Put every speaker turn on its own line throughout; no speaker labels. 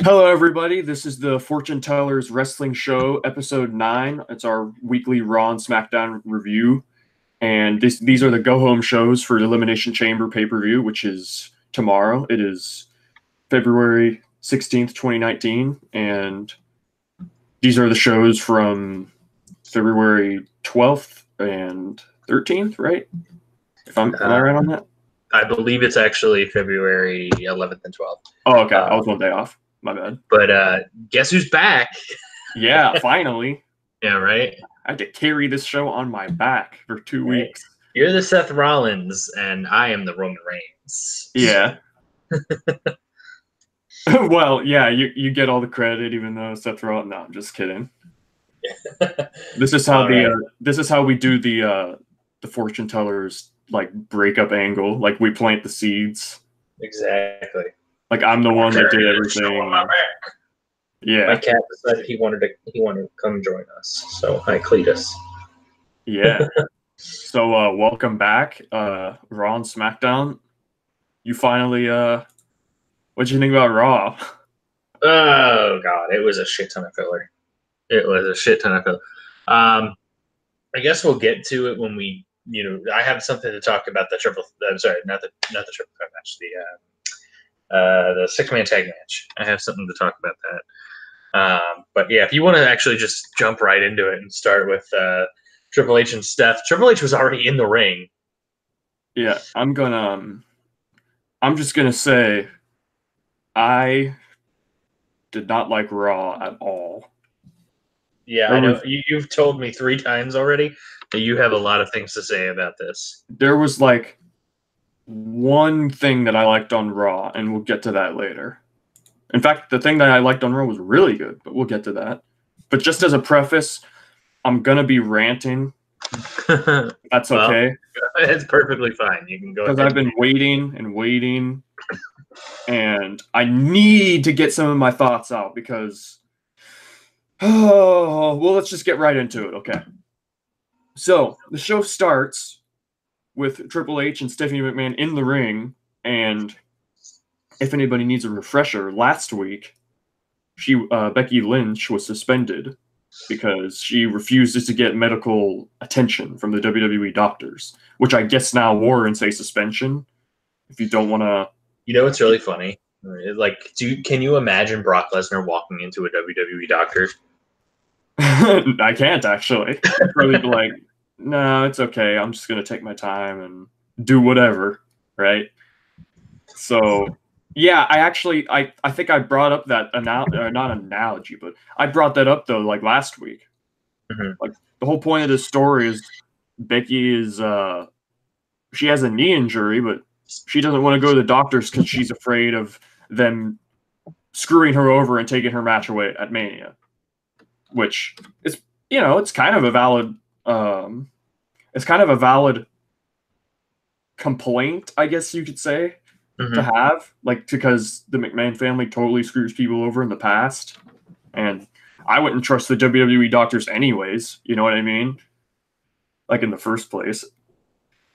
Hello, everybody. This is the Fortune Tellers Wrestling Show, episode 9. It's our weekly Raw and Smackdown review. And these are the go-home shows for Elimination Chamber pay-per-view, which is tomorrow. It is February 16th, 2019. And these are the shows from February 12th and 13th, right? Am I right on that?
I believe it's actually February 11th and 12th.
Oh, okay. I was one day off. My bad.
But guess who's back?
Yeah, finally.
Yeah, right?
I had to carry this show on my back for 2 weeks.
You're the Seth Rollins, and I am the Roman Reigns.
Yeah. Well, yeah, you get all the credit, even though Seth Rollins. No, I'm just kidding. This is how this is how we do the fortune tellers like breakup angle. Like we plant the seeds.
Exactly.
Like I'm the one that did everything. Yeah.
My cat decided he wanted to come join us. So hi, Cletus.
Yeah. So welcome back, Raw and Smackdown. You finally what'd you think about Raw?
Oh god, it was a shit ton of filler. I guess we'll get to it when we I have something to talk about the triple I'm sorry, not the triple threat match, the 6-man tag match. I have something to talk about that. But yeah, if you want to actually just jump right into it and start with Triple H and Steph. Triple H was already in the ring.
Yeah, I'm just gonna say I did not like Raw at all.
Yeah, I know. You've told me 3 times already that you have a lot of things to say about this.
There was like one thing that I liked on Raw, and we'll get to that later. In fact, the thing that I liked on Raw was really good, but we'll get to that. But just as a preface, I'm going to be ranting. That's okay.
It's perfectly fine. You can go ahead.
Because I've been waiting and waiting, and I need to get some of my thoughts out because, well, let's just get right into it, okay? So, the show starts with Triple H and Stephanie McMahon in the ring, and if anybody needs a refresher, last week, Becky Lynch was suspended because she refuses to get medical attention from the WWE doctors, which I guess now warrants a suspension. If you don't want to,
it's really funny. Like, can you imagine Brock Lesnar walking into a WWE doctor?
I can't actually. I'd probably be like, no, it's okay. I'm just gonna take my time and do whatever, right? So, yeah, I think I brought up that not analogy, but I brought that up though, like last week.
Mm-hmm.
Like the whole point of this story is Becky is she has a knee injury, but she doesn't want to go to the doctors because she's afraid of them screwing her over and taking her match away at Mania, which is it's kind of a valid. It's kind of a valid complaint, I guess you could say, to have, like, because the McMahon family totally screws people over in the past, and I wouldn't trust the WWE doctors anyways, you know what I mean? Like, in the first place.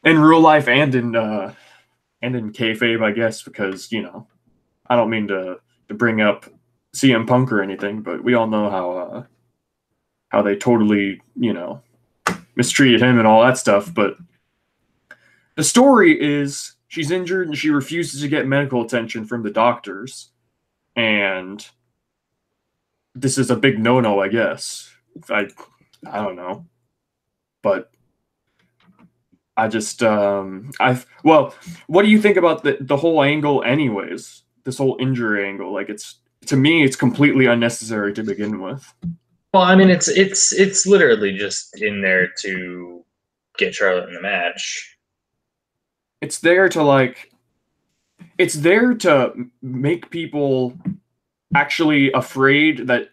In real life and in kayfabe, I guess, because, I don't mean to bring up CM Punk or anything, but we all know how they totally, mistreated him and all that stuff. But the story is she's injured and she refuses to get medical attention from the doctors. And this is a big no-no, I guess. I don't know. But I just, well, what do you think about the whole angle anyways? This whole injury angle? Like, to me, it's completely unnecessary to begin with.
Well, I mean, it's literally just in there to get Charlotte in the match.
It's there to make people actually afraid that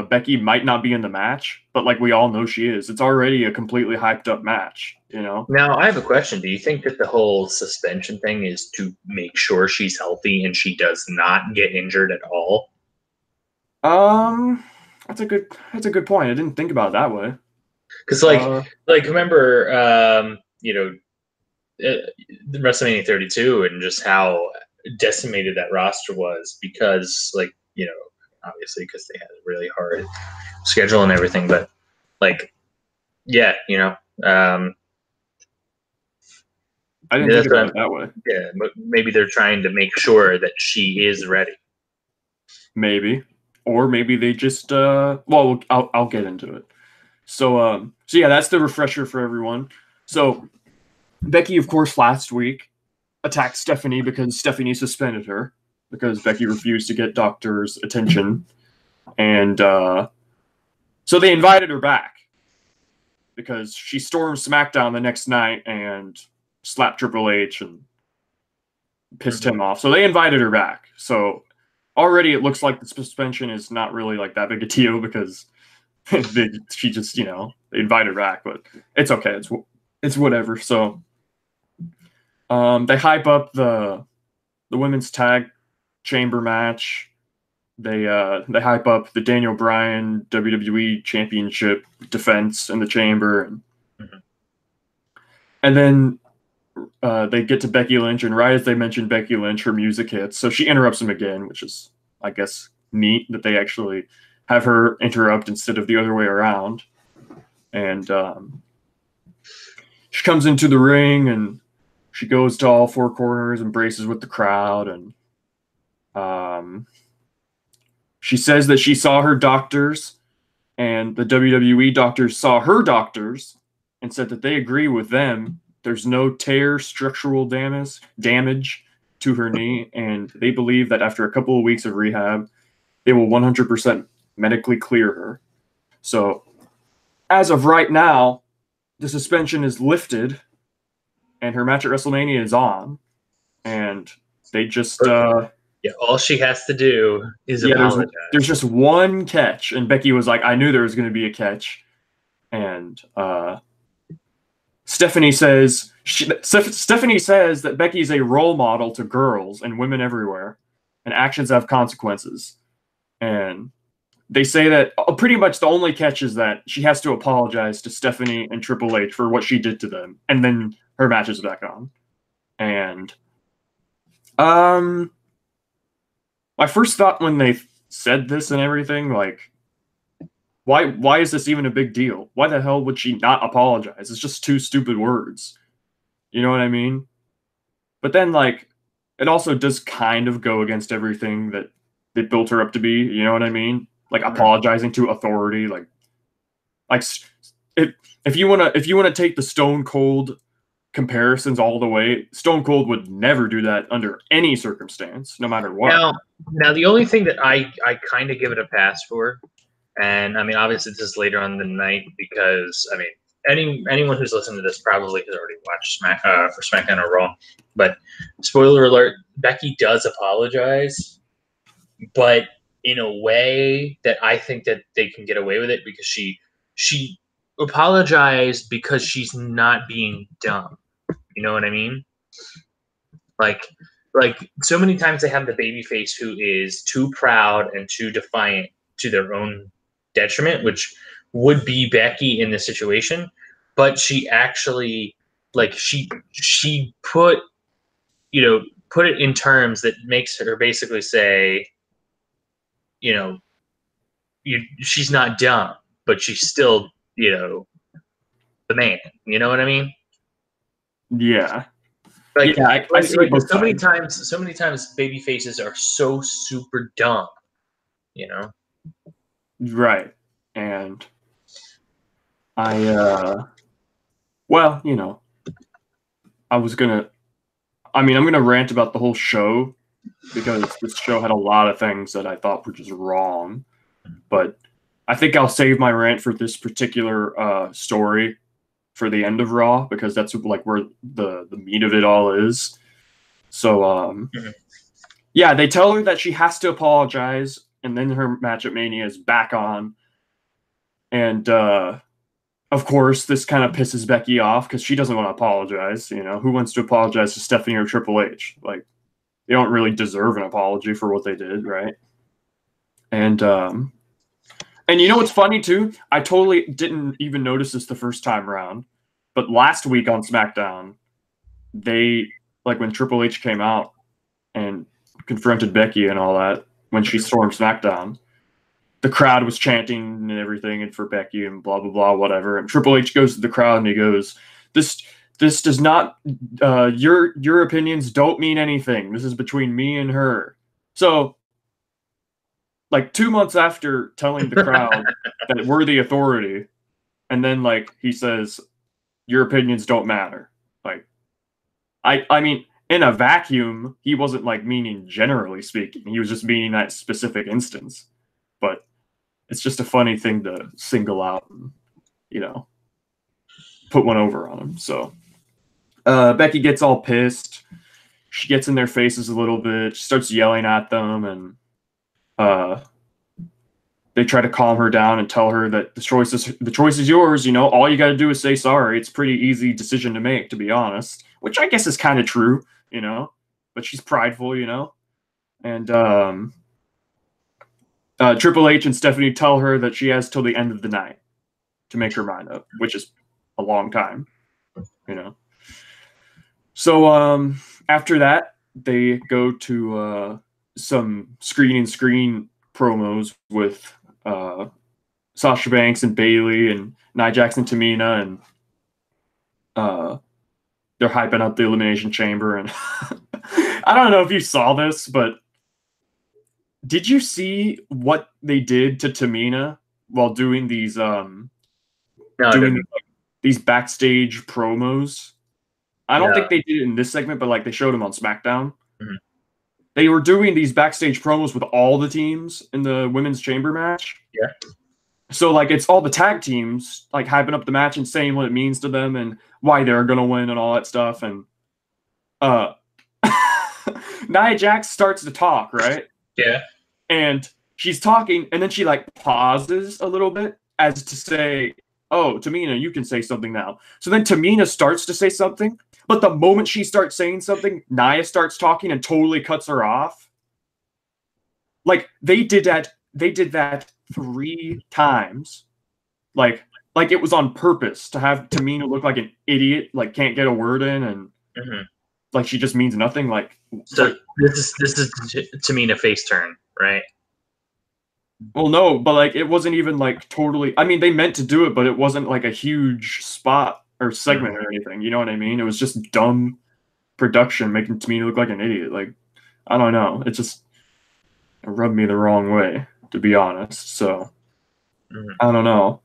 Becky might not be in the match, but like we all know she is. It's already a completely hyped up match, Now,
I have a question. Do you think that the whole suspension thing is to make sure she's healthy and she does not get injured at all?
That's a good point. I didn't think about it that way.
Because remember, WrestleMania 32 and just how decimated that roster was because like you know, obviously because they had a really hard schedule and everything. But like, yeah, you know,
I didn't think about it that way.
Yeah, but maybe they're trying to make sure that she is ready.
Maybe, or maybe they just well, I'll get into it. So yeah, that's the refresher for everyone. So Becky, of course, last week attacked Stephanie because Stephanie suspended her because Becky refused to get doctors' attention, and so they invited her back because she stormed SmackDown the next night and slapped Triple H and pissed him off. So they invited her back. So already it looks like the suspension is not really like that big a deal because she just, they invited her back, but it's okay. It's whatever. So they hype up the women's tag chamber match. They hype up the Daniel Bryan WWE Championship defense in the chamber, and then they get to Becky Lynch, and right as they mention Becky Lynch, her music hits, so she interrupts them again, which is, I guess, neat that they actually have her interrupt instead of the other way around. And she comes into the ring, and she goes to all four corners and braces with the crowd, and she says that she saw her doctors, and the WWE doctors saw her doctors and said that they agree with them. There's no tear, structural damage to her knee, and they believe that after a couple of weeks of rehab, they will 100% medically clear her. So, as of right now, the suspension is lifted, and her match at WrestleMania is on, and they just
all she has to do is apologize.
There's just one catch, and Becky was like, I knew there was going to be a catch. And Stephanie says that Becky's a role model to girls and women everywhere, and actions have consequences. And they say that pretty much the only catch is that she has to apologize to Stephanie and Triple H for what she did to them, and then her match is back on. And my first thought when they said this and everything, like, why is this even a big deal? Why the hell would she not apologize? It's just two stupid words. You know what I mean? But then, like, it also does kind of go against everything that they built her up to be. You know what I mean? Like, apologizing to authority. Like if you wanna take the Stone Cold comparisons all the way, Stone Cold would never do that under any circumstance, no matter what.
Now the only thing that I kind of give it a pass for, and I mean, obviously this is later on in the night because, I mean, anyone who's listened to this probably has already watched for SmackDown or Raw. But spoiler alert, Becky does apologize, but in a way that I think that they can get away with it because she apologized because she's not being dumb. You know what I mean? Like so many times they have the babyface who is too proud and too defiant to their own detriment, which would be Becky in this situation. But she actually, like, she put it in terms that makes her basically say, she's not dumb, but she's still, the man. You know what I mean?
Yeah.
Like,
yeah, I see
like
both
so many
sides.
times baby faces are so super dumb,
Right. And I'm gonna rant about the whole show because this show had a lot of things that I thought were just wrong. But I think I'll save my rant for this particular story for the end of Raw because that's like where the meat of it all is. So yeah, they tell her that she has to apologize, and then her match at Mania is back on. And of course, this kind of pisses Becky off because she doesn't want to apologize. Who wants to apologize to Stephanie or Triple H? Like, they don't really deserve an apology for what they did, right? And you know what's funny too? I totally didn't even notice this the first time around, but last week on SmackDown, when Triple H came out and confronted Becky and all that, when she stormed SmackDown. The crowd was chanting and everything, and for Becky and blah blah blah, whatever. And Triple H goes to the crowd and he goes, "This does not. Your opinions don't mean anything. This is between me and her." So, like 2 months after telling the crowd that we're the authority, and then like he says, "Your opinions don't matter." Like, I mean, in a vacuum, he wasn't like meaning generally speaking. He was just meaning that specific instance. But it's just a funny thing to single out and, you know, put one over on him. So Becky gets all pissed. She gets in their faces a little bit. She starts yelling at them, and they try to calm her down and tell her that the choice is yours. You know, all you got to do is say sorry. It's a pretty easy decision to make, to be honest. Which I guess is kind of true, you know. But she's prideful, you know, and Triple H and Stephanie tell her that she has till the end of the night to make her mind up, which is a long time, you know. So after that, they go to some screen promos with Sasha Banks and Bayley and Nia Jax and Tamina, and they're hyping up the Elimination Chamber. And I don't know if you saw this, but did you see what they did to Tamina while doing these these backstage promos? I don't think they did it in this segment, but like they showed them on SmackDown.
Mm-hmm.
They were doing these backstage promos with all the teams in the women's chamber match.
Yeah.
So like it's all the tag teams like hyping up the match and saying what it means to them and why they're gonna win and all that stuff. And Nia Jax starts to talk, right?
Yeah.
And she's talking, and then she like pauses a little bit as to say, "Oh, Tamina, you can say something now." So then Tamina starts to say something, but the moment she starts saying something, Nia starts talking and totally cuts her off. Like they did that 3 times. Like it was on purpose to have Tamina look like an idiot, like can't get a word in, and like she just means nothing. Like
so, this is Tamina face turn, right?
Well, no, but like it wasn't even like totally. I mean, they meant to do it, but it wasn't like a huge spot or segment or anything. You know what I mean? It was just dumb production making Tamina look like an idiot. Like I don't know. It rubbed me the wrong way, to be honest. So I don't know.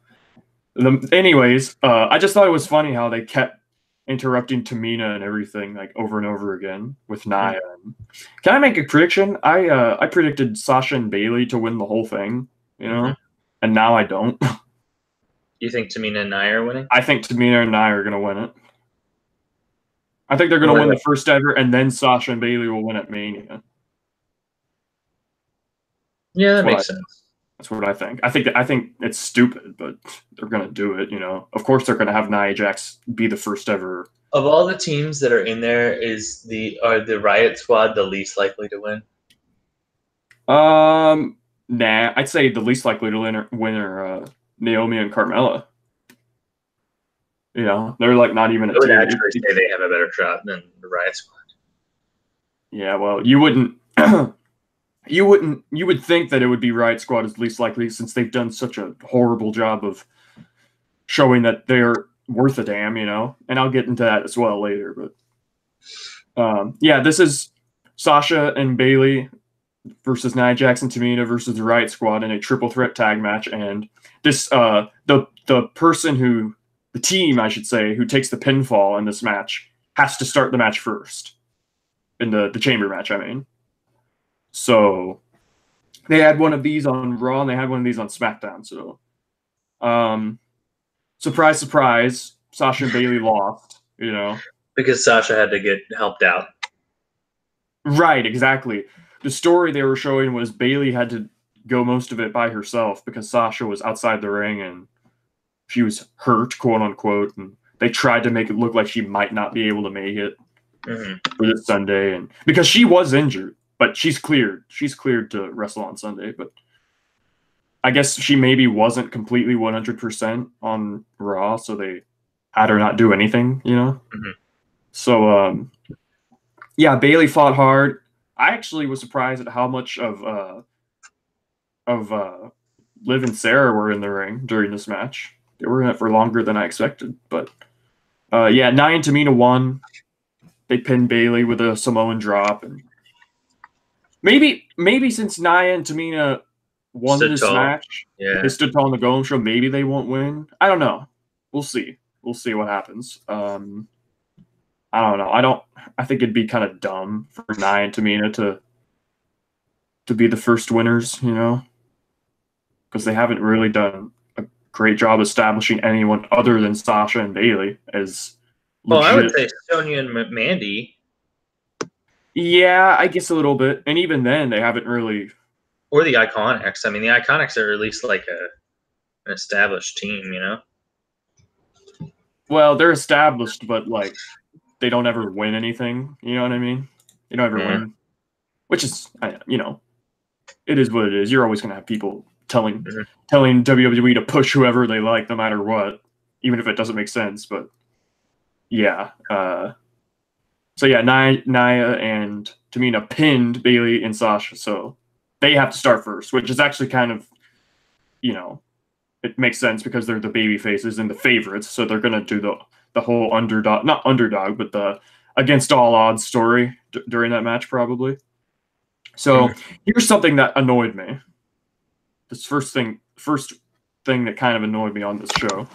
Anyways, I just thought it was funny how they kept interrupting Tamina and everything like over and over again with Nia. Can I make a prediction? I predicted Sasha and Bayley to win the whole thing, you know, and now I don't.
You think Tamina and Nia are winning?
I think Tamina and Nia are going to win it. I think they're going to win the first ever, and then Sasha and Bayley will win at Mania.
Yeah, that makes sense.
That's what I think. I think it's stupid, but they're going to do it, you know. Of course they're going to have Nia Jax be the first ever.
Of all the teams that are in there, are the Riot Squad the least likely to win?
Nah, I'd say the least likely to win are Naomi and Carmella. You know, they're like not even.
I would actually say they have a better shot than the Riot Squad.
Yeah, well, you wouldn't. You would think that it would be Riot Squad as least likely since they've done such a horrible job of showing that they're worth a damn, you know. And I'll get into that as well later. But yeah, this is Sasha and Bayley versus Nia Jax and Tamina versus the Riot Squad in a triple threat tag match. And this the team, I should say, who takes the pinfall in this match has to start the match first in the chamber match. I mean. So they had one of these on Raw and they had one of these on SmackDown. So surprise, surprise, Sasha and Bayley lost, you know.
Because Sasha had to get helped out.
Right, exactly. The story they were showing was Bayley had to go most of it by herself because Sasha was outside the ring and she was hurt, quote unquote, and they tried to make it look like she might not be able to make it for this Sunday, and because she was injured. But she's cleared. She's cleared to wrestle on Sunday. But I guess she maybe wasn't completely 100% on Raw, so they had her not do anything, you know? So, yeah, Bayley fought hard. I actually was surprised at how much of of Liv and Sarah were in the ring during this match. They were in it for longer than I expected. But yeah, Nia and Tamina won. They pinned Bayley with a Samoan drop, and maybe since Nia and Tamina won this match, they stood tall on the Golem Show. Maybe they won't win. I don't know. We'll see. We'll see what happens. I don't know. I think it'd be kind of dumb for Nia and Tamina to be the first winners, you know, because they haven't really done a great job establishing anyone other than Sasha and Bayley as.
Well, I would say Sonya and Mandy.
Yeah, I guess a little bit, and even then, they haven't really.
Or the Iconics. I mean, the Iconics are at least like an established team, you know.
Well, they're established, but like they don't ever win anything. You know what I mean? They don't ever win, which is, you know, it is what it is. You're always going to have people telling WWE to push whoever they like, no matter what, even if it doesn't make sense. But yeah, so yeah, Nia and Tamina pinned Bayley and Sasha, so they have to start first, which is actually kind of, you know, it makes sense because they're the baby faces and the favorites, so they're gonna do the whole not underdog, but the against all odds story during that match probably. So here's something that annoyed me. This first thing that kind of annoyed me on this show.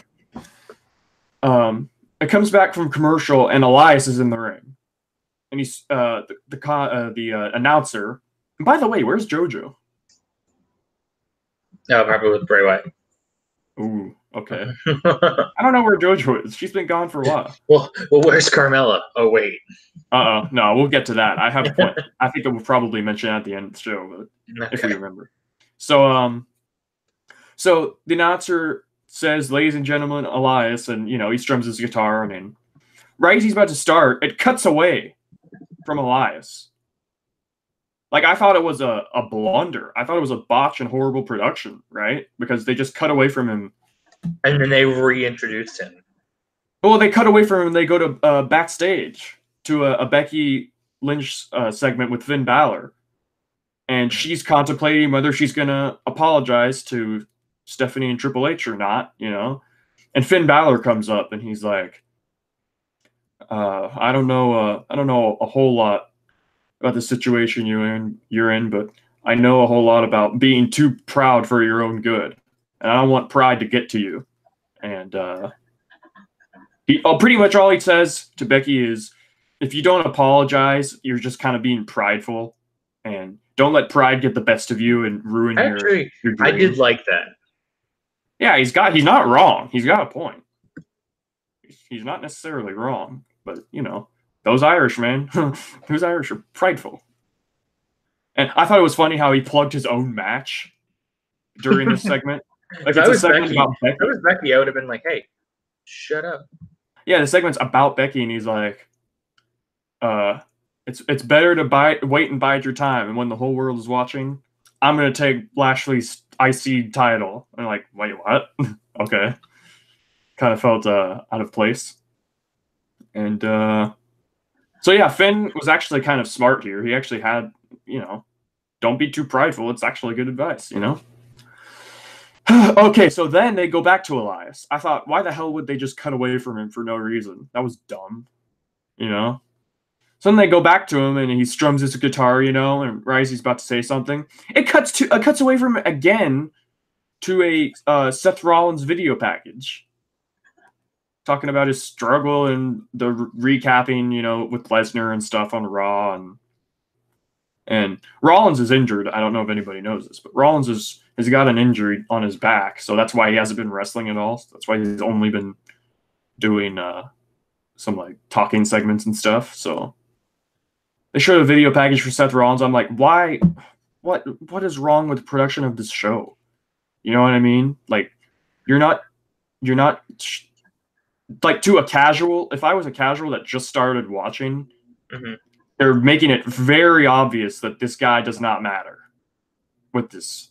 It comes back from commercial and Elias is in the ring, and he's the announcer. And by the way, where's JoJo?
No, probably with Bray Wyatt.
Ooh, okay. I don't know where JoJo is. She's been gone for a while.
Well, where's Carmella? Oh, wait.
No, we'll get to that. I have. I think we'll probably mention that at the end of the show, but if we remember. So, so the announcer says, "Ladies and gentlemen, Elias," and you know he strums his guitar, and then right as he's about to start, it cuts away from Elias. Like, I thought it was a blunder. I thought it was a botch and horrible production, right? Because they just cut away from him.
And then they reintroduced him.
Well, they cut away from him and they go to backstage to a Becky Lynch segment with Finn Balor. And she's contemplating whether she's going to apologize to Stephanie and Triple H or not, you know? And Finn Balor comes up and he's like, I don't know a whole lot about the situation you're in, but I know a whole lot about being too proud for your own good, and I don't want pride to get to you. And pretty much all he says to Becky is, if you don't apologize, you're just kind of being prideful, and don't let pride get the best of you and ruin your dreams.
I did like that.
Yeah, he's not wrong. He's got a point. He's not necessarily wrong, but you know. Those Irish, man. Those Irish are prideful. And I thought it was funny how he plugged his own match during this segment. Like, it's a segment about Becky.
If I was Becky, I would have been like, hey, shut up.
Yeah, the segment's about Becky, and he's like, it's better to wait and bide your time. And when the whole world is watching, I'm going to take Lashley's IC title. And I'm like, wait, what? Okay. Kind of felt out of place. And, so yeah, Finn was actually kind of smart here. He actually had, you know, don't be too prideful. It's actually good advice, you know? Okay, so then they go back to Elias. I thought, why the hell would they just cut away from him for no reason? That was dumb, you know? So then they go back to him and he strums his guitar, you know, and right as he's about to say something, it cuts away from him again to a Seth Rollins video package. Talking about his struggle and the recapping, you know, with Lesnar and stuff on Raw, and Rollins is injured. I don't know if anybody knows this, but Rollins has got an injury on his back, so that's why he hasn't been wrestling at all. That's why he's only been doing some like talking segments and stuff. So they showed a video package for Seth Rollins. I'm like, why? What is wrong with the production of this show? You know what I mean? Like, you're not. Like, to a casual, if I was a casual that just started watching, they're making it very obvious that this guy does not matter with this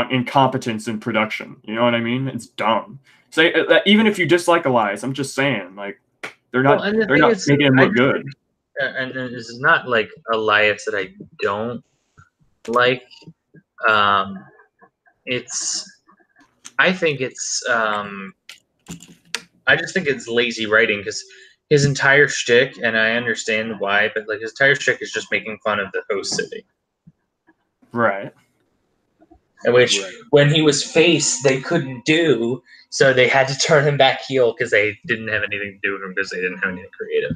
incompetence in production. You know what I mean? It's dumb. So even if you dislike Elias, I'm just saying, like, they're not making him look good.
And this is not like Elias that I don't like. I think it's I just think it's lazy writing because his entire shtick, and I understand why, but like his entire shtick is just making fun of the host city.
Right.
In which, when he was face, they couldn't do, so they had to turn him back heel because they didn't have anything to do with him because they didn't have anything creative.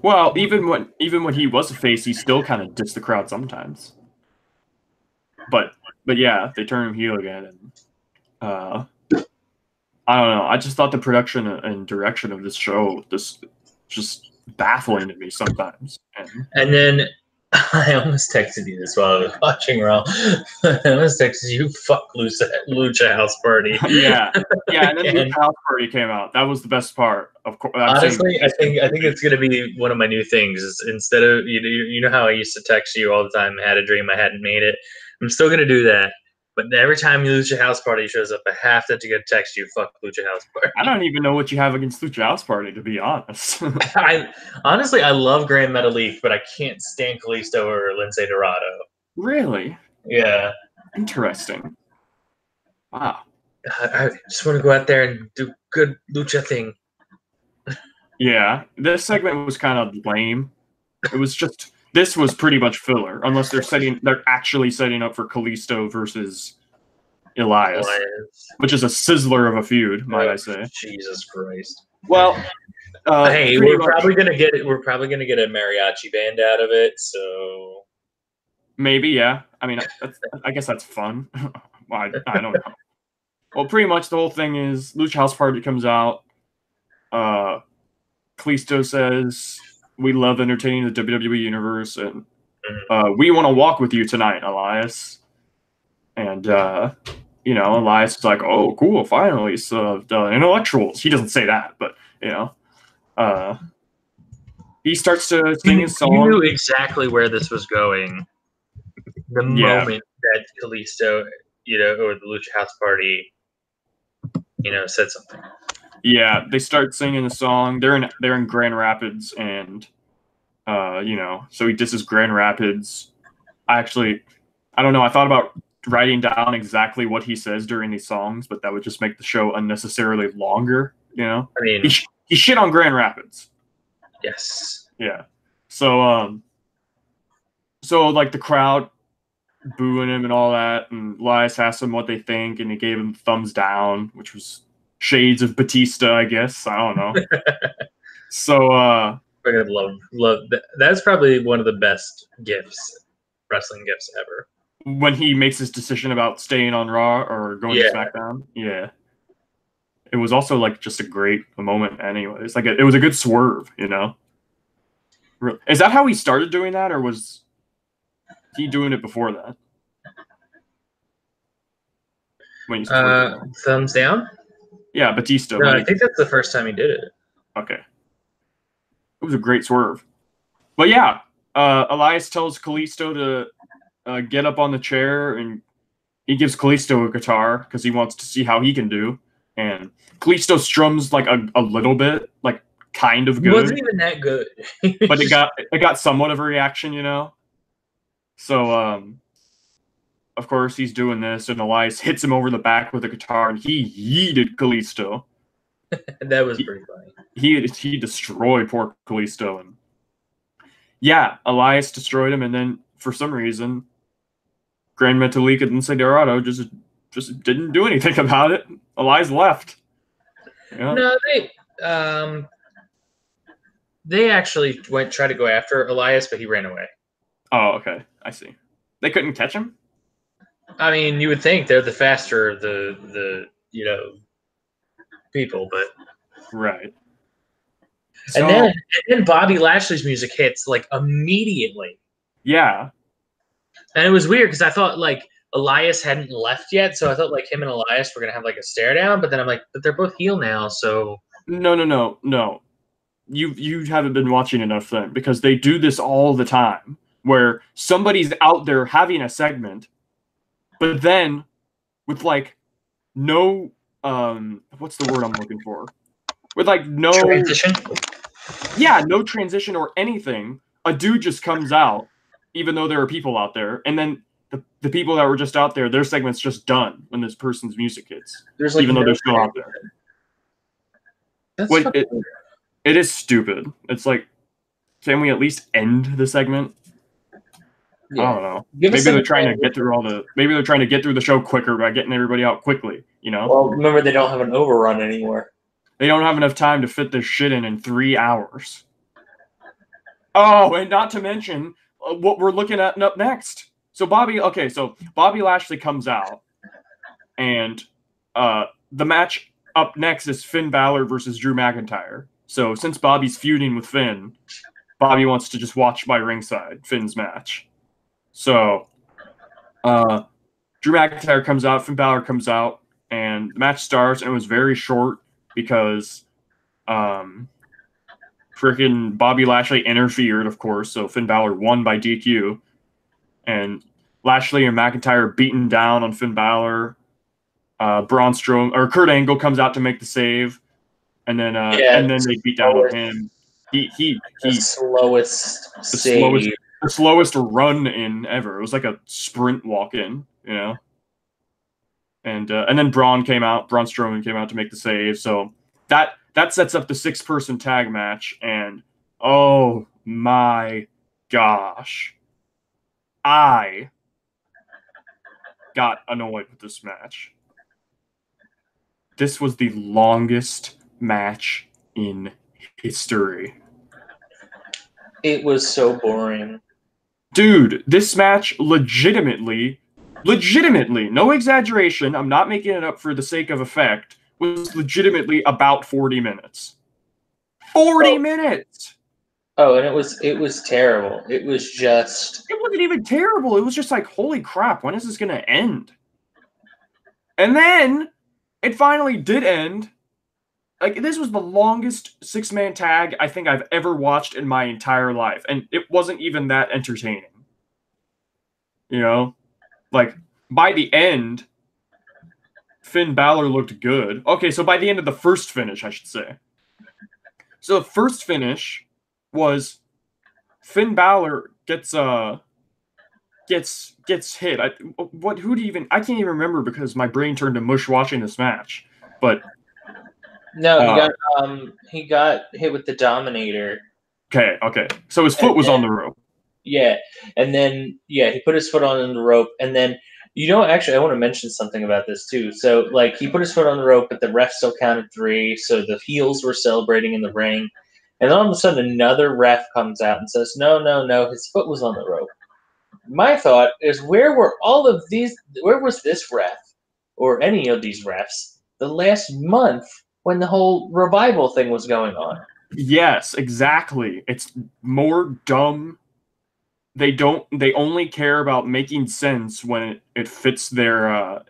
Well, even when he was a face, he still kind of dissed the crowd sometimes. But yeah, they turned him heel again, and I don't know. I just thought the production and direction of this show just baffling to me sometimes.
And then I almost texted you this while I was watching Raw. I almost texted you, "Fuck Lucha House Party."
yeah. And then Lucha House Party came out. That was the best part. Of course.
Honestly, I think it's gonna be one of my new things. Is instead of you know how I used to text you all the time, I had a dream I hadn't made it. I'm still gonna do that. But every time Lucha House Party shows up, I have to get a text you, "Fuck Lucha House Party."
I don't even know what you have against Lucha House Party, to be honest.
I love Grand Metalik, but I can't stand Kalisto or Lince Dorado.
Really?
Yeah.
Interesting. Wow.
I just want to go out there and do good lucha thing.
Yeah, this segment was kind of lame. It was just this was pretty much filler, unless they're actually setting up for Kalisto versus Elias, which is a sizzler of a feud, might I say.
Jesus Christ.
Well,
hey, we're probably gonna get a mariachi band out of it, so
maybe, yeah. I mean, I guess that's fun. I don't know. Well, pretty much the whole thing is Lucha House Party comes out. Kalisto says, "We love entertaining the WWE universe, and we want to walk with you tonight, Elias." And Elias is like, "Oh, cool, finally, so the intellectuals." He doesn't say that, but he starts to sing his song.
You knew exactly where this was going. The moment that Kalisto, or the Lucha House Party, said something.
Yeah, they start singing the song. They're in Grand Rapids, and so he disses Grand Rapids. I don't know. I thought about writing down exactly what he says during these songs, but that would just make the show unnecessarily longer. I mean, he shit on Grand Rapids.
Yes.
Yeah. So like the crowd booing him and all that, and Elias asked them what they think, and he gave him thumbs down, which was shades of Batista, I guess. I don't know. So I
love that. That's probably one of the best wrestling gifts ever.
When he makes his decision about staying on Raw or going to SmackDown. Yeah. It was also like just a great moment anyways. Like it was a good swerve, Is that how he started doing that, or was he doing it before that? When
thumbs down?
Yeah, Batista.
No, I think that's the first time he did it.
Okay. It was a great swerve. But yeah, Elias tells Kalisto to get up on the chair, and he gives Kalisto a guitar because he wants to see how he can do. And Kalisto strums like a little bit, like kind of good.
It wasn't even that good.
But it got somewhat of a reaction, So of course he's doing this, and Elias hits him over the back with a guitar, and he yeeted Kalisto.
That was pretty funny.
He destroyed poor Kalisto, and yeah, Elias destroyed him, and then for some reason, Grand Metalik and Lince Dorado just didn't do anything about it. Elias left. Yeah.
No, they actually tried to go after Elias, but he ran away.
Oh, okay, I see. They couldn't catch him?
I mean, you would think they're the faster the people, but
right.
So, and then Bobby Lashley's music hits like immediately.
Yeah.
And it was weird because I thought like Elias hadn't left yet, so I thought like him and Elias were gonna have like a stare down, but then I'm like, but they're both heel now, so
No. You haven't been watching enough then, because they do this all the time where somebody's out there having a segment, but then with like no what's the word I'm looking for? With like no
transition.
Yeah, no transition or anything. A dude just comes out, even though there are people out there, and then the people that were just out there, their segment's just done when this person's music hits.
There's like
even though they're still out there.
That's
it is stupid. It's like, can we at least end the segment? Yeah. I don't know. Maybe they're trying to get through maybe they're trying to get through the show quicker by getting everybody out quickly, you know?
Well, remember, they don't have an overrun anymore.
They don't have enough time to fit this shit in 3 hours. Oh, and not to mention what we're looking at up next. So Bobby Lashley comes out, and the match up next is Finn Balor versus Drew McIntyre. So since Bobby's feuding with Finn, Bobby wants to just watch by ringside Finn's match. So Drew McIntyre comes out, Finn Balor comes out, and the match starts, and it was very short because freaking Bobby Lashley interfered, of course, so Finn Balor won by DQ. And Lashley and McIntyre beaten down on Finn Balor. Braun Strowman or Kurt Angle comes out to make the save, and then they beat down on him. The slowest run in ever. It was like a sprint walk in, you know. And then Braun Strowman came out to make the save. So that sets up the 6-person tag match, and oh my gosh, I got annoyed with this match. This was the longest match in history.
It was so boring.
Dude, this match legitimately, no exaggeration, I'm not making it up for the sake of effect, was legitimately about 40 minutes. 40 minutes!
Oh, and it was terrible. It wasn't
even terrible. It was just like, holy crap, when is this going to end? And then it finally did end. Like, this was the longest 6-man tag I think I've ever watched in my entire life. And it wasn't even that entertaining. You know? Like, by the end, Finn Balor looked good. Okay, so by the end of the first finish, I should say. So the first finish was Finn Balor gets hit. I can't even remember because my brain turned to mush watching this match. But
no, he got hit with the Dominator.
Okay. So his foot was on the rope.
Yeah, and then he put his foot on the rope, and then actually I want to mention something about this too. So like he put his foot on the rope, but the ref still counted 3, so the heels were celebrating in the ring. And then all of a sudden, another ref comes out and says, no, his foot was on the rope. My thought is, where was this ref, or any of these refs, the last month when the whole revival thing was going on?
Yes, exactly. It's more dumb. They only care about making sense when it fits their,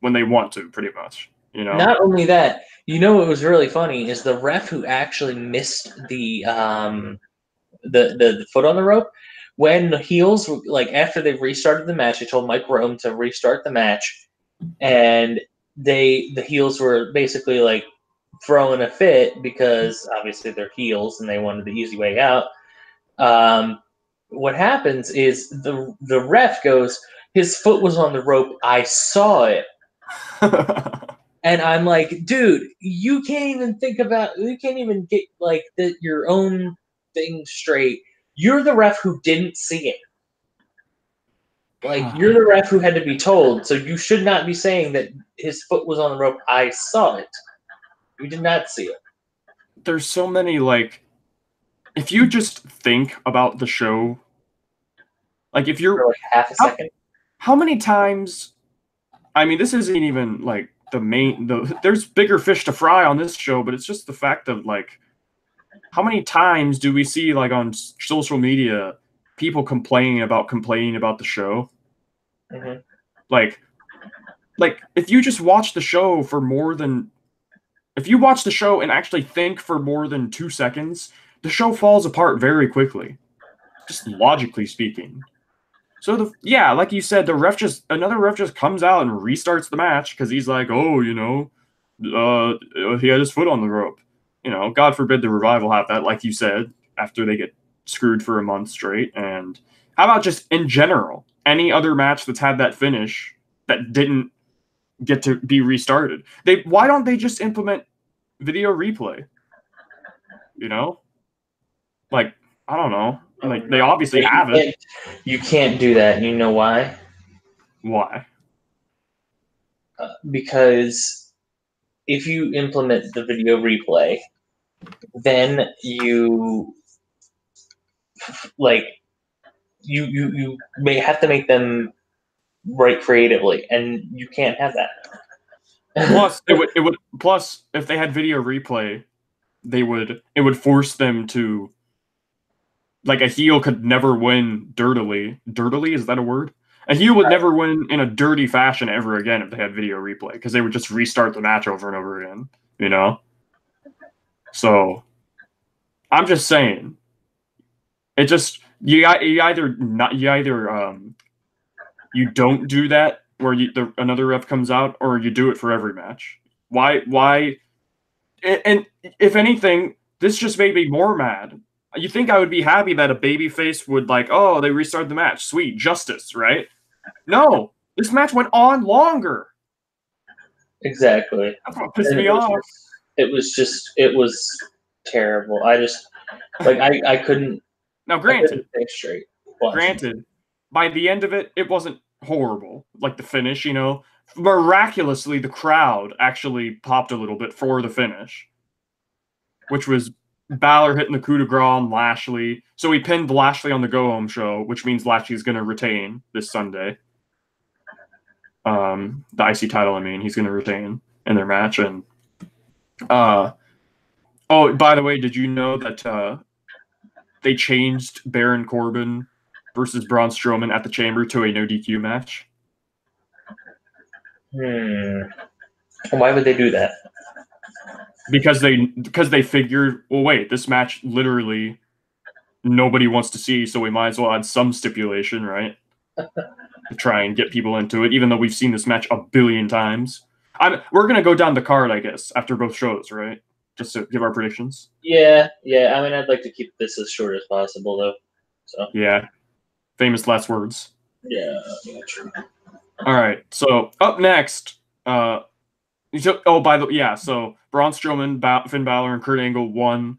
when they want to, pretty much. You know?
Not only that, what was really funny is the ref who actually missed the foot on the rope. When the heels, like after they restarted the match, they told Mike Rome to restart the match, and the heels were basically like throwing a fit because obviously they're heels and they wanted the easy way out. What happens is the ref goes, his foot was on the rope. I saw it. And I'm like, dude, you can't even get like your own thing straight. You're the ref who didn't see it. Like, you're the ref who had to be told, so you should not be saying that his foot was on the rope. I saw it. You did not see it.
There's so many, like, if you just think about the show, like, if you're...
For like half a second?
How many times... I mean, this isn't even, like, there's bigger fish to fry on this show, but it's just the fact of, like, how many times do we see, like, on social media, people complaining about the show?
Mm-hmm.
Like, if you just watch the show for if you watch the show and actually think for more than 2 seconds, the show falls apart very quickly, just logically speaking. So like you said, another ref just comes out and restarts the match because he's like, oh, he had his foot on the rope. God forbid the Revival have that, like you said, after they get screwed for a month straight. And how about just in general? any other match that's had that finish that didn't get to be restarted. Why don't they just implement video replay? You know? Like, I don't know. Like, they obviously have it.
You can't do that. You know why?
Why?
Because if you implement the video replay, then you you may have to make them right creatively, and you can't have that.
Plus, plus if they had video replay, it would force them to, like, a heel could never win dirtily. Dirtily, is that a word? A heel would never win in a dirty fashion ever again if they had video replay, because they would just restart the match over and over again, you know? So, I'm just saying, it just, you either you don't do that where another ref comes out, or you do it for every match. Why? And if anything, this just made me more mad. You think I would be happy that a babyface would, like, oh, they restarted the match, sweet, justice, right? No, this match went on longer.
Exactly.
That's what pissed me off.
It was terrible. I just, like, I couldn't.
Now, granted,
think straight.
Granted, by the end of it, it wasn't horrible. Like the finish, you know, miraculously, the crowd actually popped a little bit for the finish, which was Balor hitting the coup de grace on Lashley. So he pinned Lashley on the Go Home show, which means Lashley's going to retain this Sunday. The IC title, I mean, he's going to retain in their match. And oh, by the way, did you know that they changed Baron Corbin versus Braun Strowman at the Chamber to a no DQ match?
Why would they do that?
Because they figured, well, wait, this match literally nobody wants to see, so we might as well add some stipulation, right? To try and get people into it, even though we've seen this match a billion times. We're gonna go down the card, I guess, after both shows, right? Just to give our predictions.
Yeah. I mean, I'd like to keep this as short as possible, though. So
yeah, famous last words.
Yeah, true.
All right, so up next, so Braun Strowman, Finn Balor, and Kurt Angle won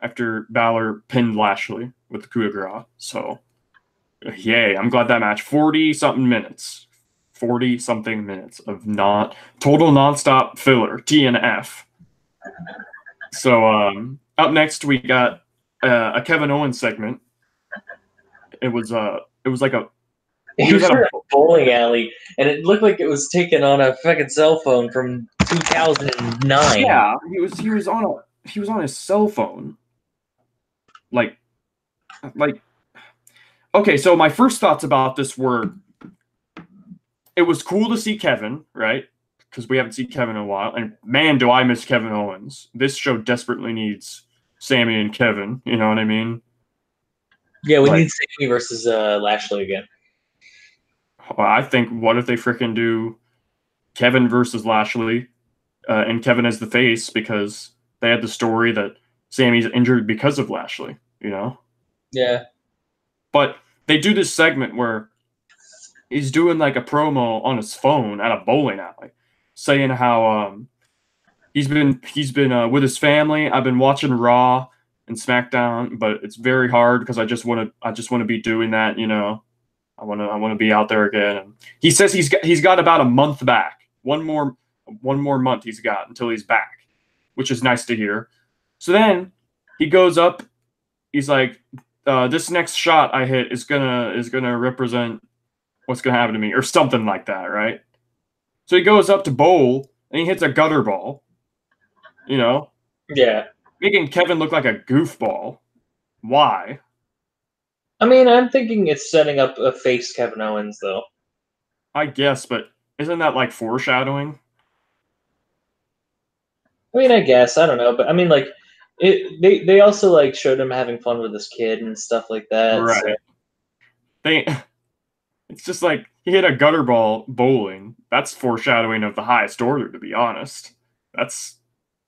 after Balor pinned Lashley with the coup de grace. So, yay! I'm glad that match. 40-something minutes of total nonstop filler. TNF. So, up next we got a Kevin Owens segment. It was like a.
He was at a bowling alley, and it looked like it was taken on a fucking cell phone from 2009.
Yeah, he was on his cell phone. Like. Okay, so my first thoughts about this were, it was cool to see Kevin, right? Because we haven't seen Kevin in a while, and man, do I miss Kevin Owens. This show desperately needs Sammy and Kevin. You know what I mean?
Yeah, we need Sammy versus Lashley again.
Well, I think, what if they freaking do Kevin versus Lashley, and Kevin as the face, because they had the story that Sammy's injured because of Lashley, you know?
Yeah.
But they do this segment where he's doing like a promo on his phone at a bowling alley, saying how he's been with his family. I've been watching Raw and SmackDown, but it's very hard because I just want to be doing that, you know. I want to be out there again. And he says he's got about a month back. One more month he's got until he's back, which is nice to hear. So then he goes up. He's like, this next shot I hit is gonna represent what's gonna happen to me, or something like that, right? So he goes up to bowl and he hits a gutter ball. You know?
Yeah.
Making Kevin look like a goofball. Why?
I mean, I'm thinking it's setting up a face Kevin Owens, though.
I guess, but isn't that like foreshadowing?
I mean, I guess. I don't know. But I mean, like, they also like showed him having fun with his kid and stuff like that.
Right. So. It's just like he hit a gutter ball bowling. That's foreshadowing of the highest order, to be honest.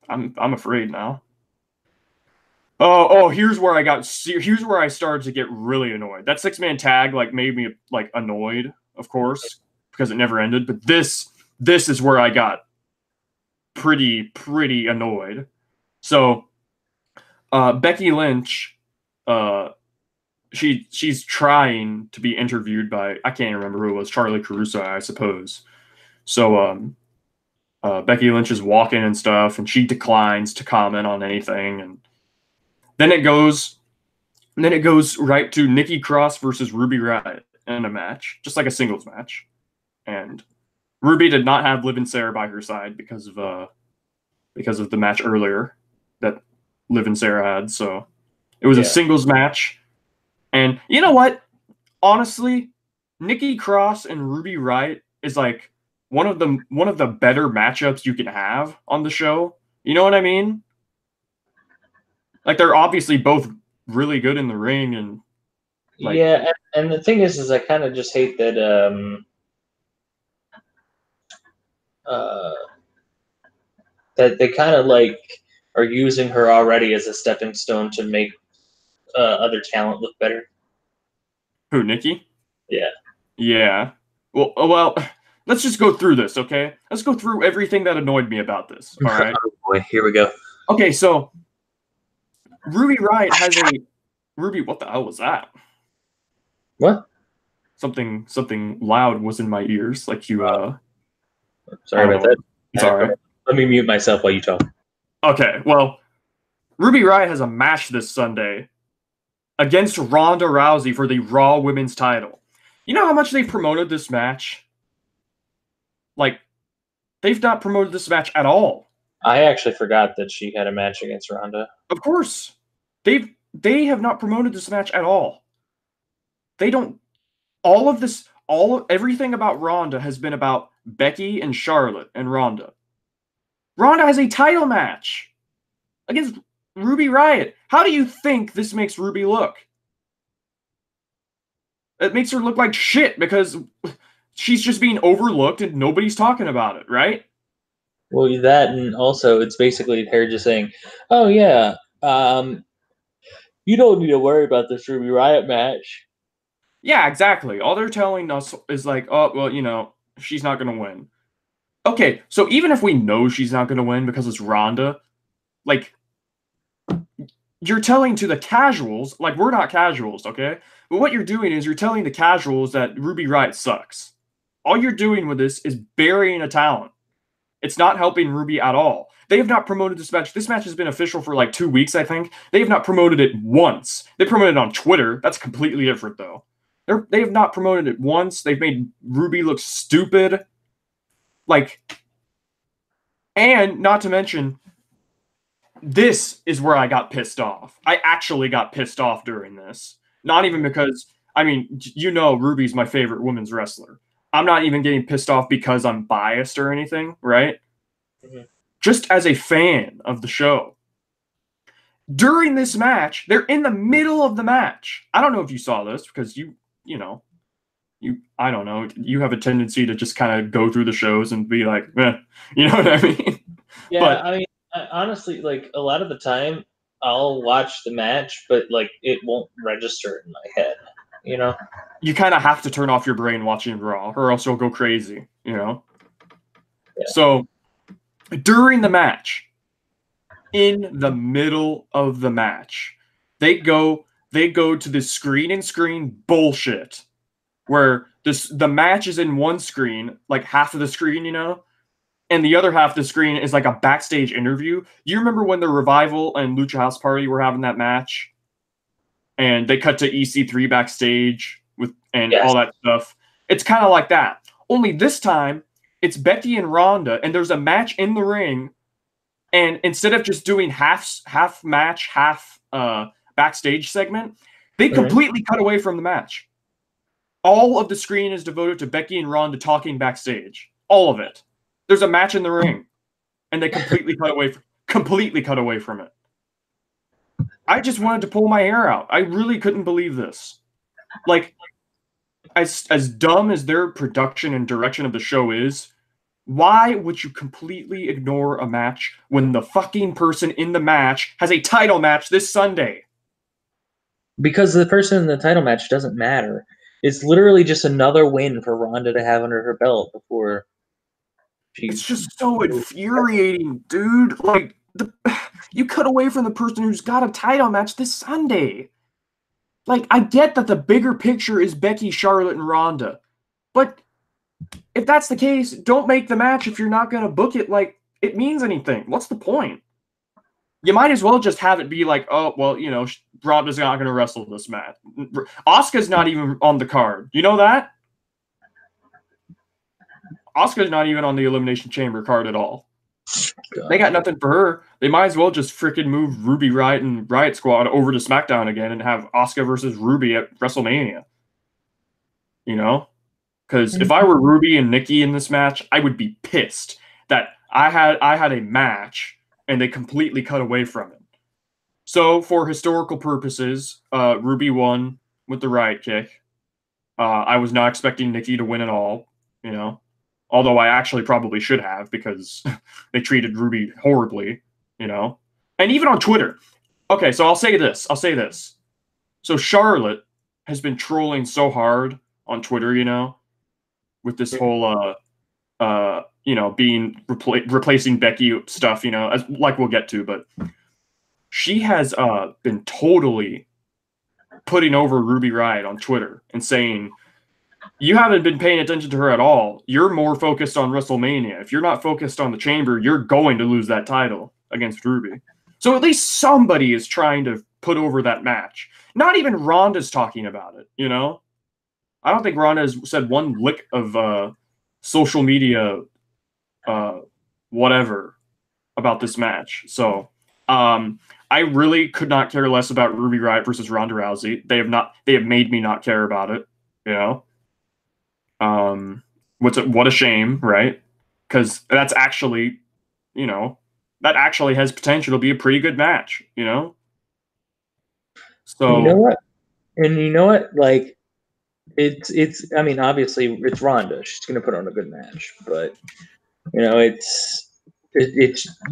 I'm afraid now. here's where I started to get really annoyed. That 6-man tag like made me like annoyed, of course, because it never ended. But this is where I got pretty annoyed. So Becky Lynch, she's trying to be interviewed by, I can't remember who it was, Charlie Caruso, I suppose. So Becky Lynch is walking and stuff, and she declines to comment on anything, and then it goes right to Nikki Cross versus Ruby Riott in a match, just like a singles match. And Ruby did not have Liv and Sarah by her side because of the match earlier that Liv and Sarah had. So it was a singles match. And you know what? Honestly, Nikki Cross and Ruby Riott is like one of the better matchups you can have on the show. You know what I mean? Like, they're obviously both really good in the ring, and like,
yeah, and the thing is I kind of just hate that that they kind of like are using her already as a stepping stone to make other talent look better.
Who, Nikki?
Yeah.
Yeah. Well, let's just go through this, okay? Let's go through everything that annoyed me about this. All right.
Oh boy, here we go.
Okay, so Ruby Riott has a Ruby. What the hell was that?
What?
Something loud was in my ears. Like you.
Sorry about that.
It's all right.
Let me mute myself while you talk.
Okay, well, Ruby Riott has a match this Sunday against Ronda Rousey for the Raw Women's title. You know how much they've promoted this match? Like, they've not promoted this match at all.
I actually forgot that she had a match against Ronda.
Of course. They have not promoted this match at all. They don't. Everything about Ronda has been about Becky and Charlotte and Ronda. Ronda has a title match against Ruby Riott. How do you think this makes Ruby look? It makes her look like shit because she's just being overlooked and nobody's talking about it, right?
Well, that, and also it's basically her just saying, "Oh yeah, you don't need to worry about this Ruby Riott match."
Yeah, exactly. All they're telling us is like, "Oh, well, she's not going to win." Okay, so even if we know she's not going to win because it's Ronda, like, you're telling to the casuals, like, we're not casuals, okay? But what you're doing is you're telling the casuals that Ruby Riott sucks. All you're doing with this is burying a talent. It's not helping Ruby at all. They have not promoted this match. This match has been official for like 2 weeks, I think. They have not promoted it once. They promoted it on Twitter. That's completely different, though. They have not promoted it once. They've made Ruby look stupid. Like, and not to mention, this is where I got pissed off. I actually got pissed off during this. Not even because, Ruby's my favorite women's wrestler. I'm not even getting pissed off because I'm biased or anything, right? Mm-hmm. Just as a fan of the show. During this match, they're in the middle of the match. I don't know if you saw this because I don't know, you have a tendency to just kind of go through the shows and be like, you know what I mean?
Yeah, but, I mean, honestly, like, a lot of the time, I'll watch the match, but, like, it won't register in my head, You
kind of have to turn off your brain watching Raw, or else you'll go crazy, Yeah. So, during the match, in the middle of the match, they go to this screen bullshit where the match is in one screen, like half of the screen, and the other half of the screen is like a backstage interview. You remember when the Revival and Lucha House Party were having that match? And they cut to EC3 backstage all that stuff. It's kind of like that. Only this time, it's Becky and Ronda, and there's a match in the ring. And instead of just doing half match, half backstage segment, they completely cut away from the match. All of the screen is devoted to Becky and Ronda talking backstage. All of it. There's a match in the ring, and they completely cut away from it. I just wanted to pull my hair out. I really couldn't believe this. Like, as dumb as their production and direction of the show is, Why would you completely ignore a match when the fucking person in the match has a title match this Sunday?
Because the person in the title match doesn't matter. It's literally just another win for Ronda to have under her belt before
It's just so infuriating, dude. Like, you cut away from the person who's got a title match this Sunday. Like, I get that the bigger picture is Becky, Charlotte, and Ronda. But if that's the case, don't make the match if you're not going to book it like it means anything. What's the point? You might as well just have it be like, oh, well, you know, Ronda's not going to wrestle this match. Asuka's not even on the card. You know that? Asuka's not even on the Elimination Chamber card at all. God. They got nothing for her. They might as well just freaking move Ruby Riott and Riot Squad over to SmackDown again and have Asuka versus Ruby at WrestleMania. You know? Because if I were Ruby and Nikki in this match, I would be pissed that I had a match and they completely cut away from it. So for historical purposes, Ruby won with the Riot Kick. I was not expecting Nikki to win at all, you know. Although I actually probably should have because they treated Ruby horribly, you know. And even on Twitter. Okay, so I'll say this. So Charlotte has been trolling so hard on Twitter, you know, with this whole, you know, being replacing Becky stuff, you know, as like we'll get to. But she has been totally putting over Ruby Riott on Twitter and saying, you haven't been paying attention to her at all. You're more focused on WrestleMania. If you're not focused on the Chamber, you're going to lose that title against Ruby. So at least somebody is trying to put over that match. Not even Ronda's talking about it, you know? I don't think Ronda has said one lick of social media whatever about this match. So I really could not care less about Ruby Riott versus Ronda Rousey. They have made me not care about it, you know? What a shame, right? Because that's actually, you know, that actually has potential to be a pretty good match, you know? So
you know what? And you know what? Like, it's I mean, obviously it's Ronda. She's gonna put on a good match, but you know, it's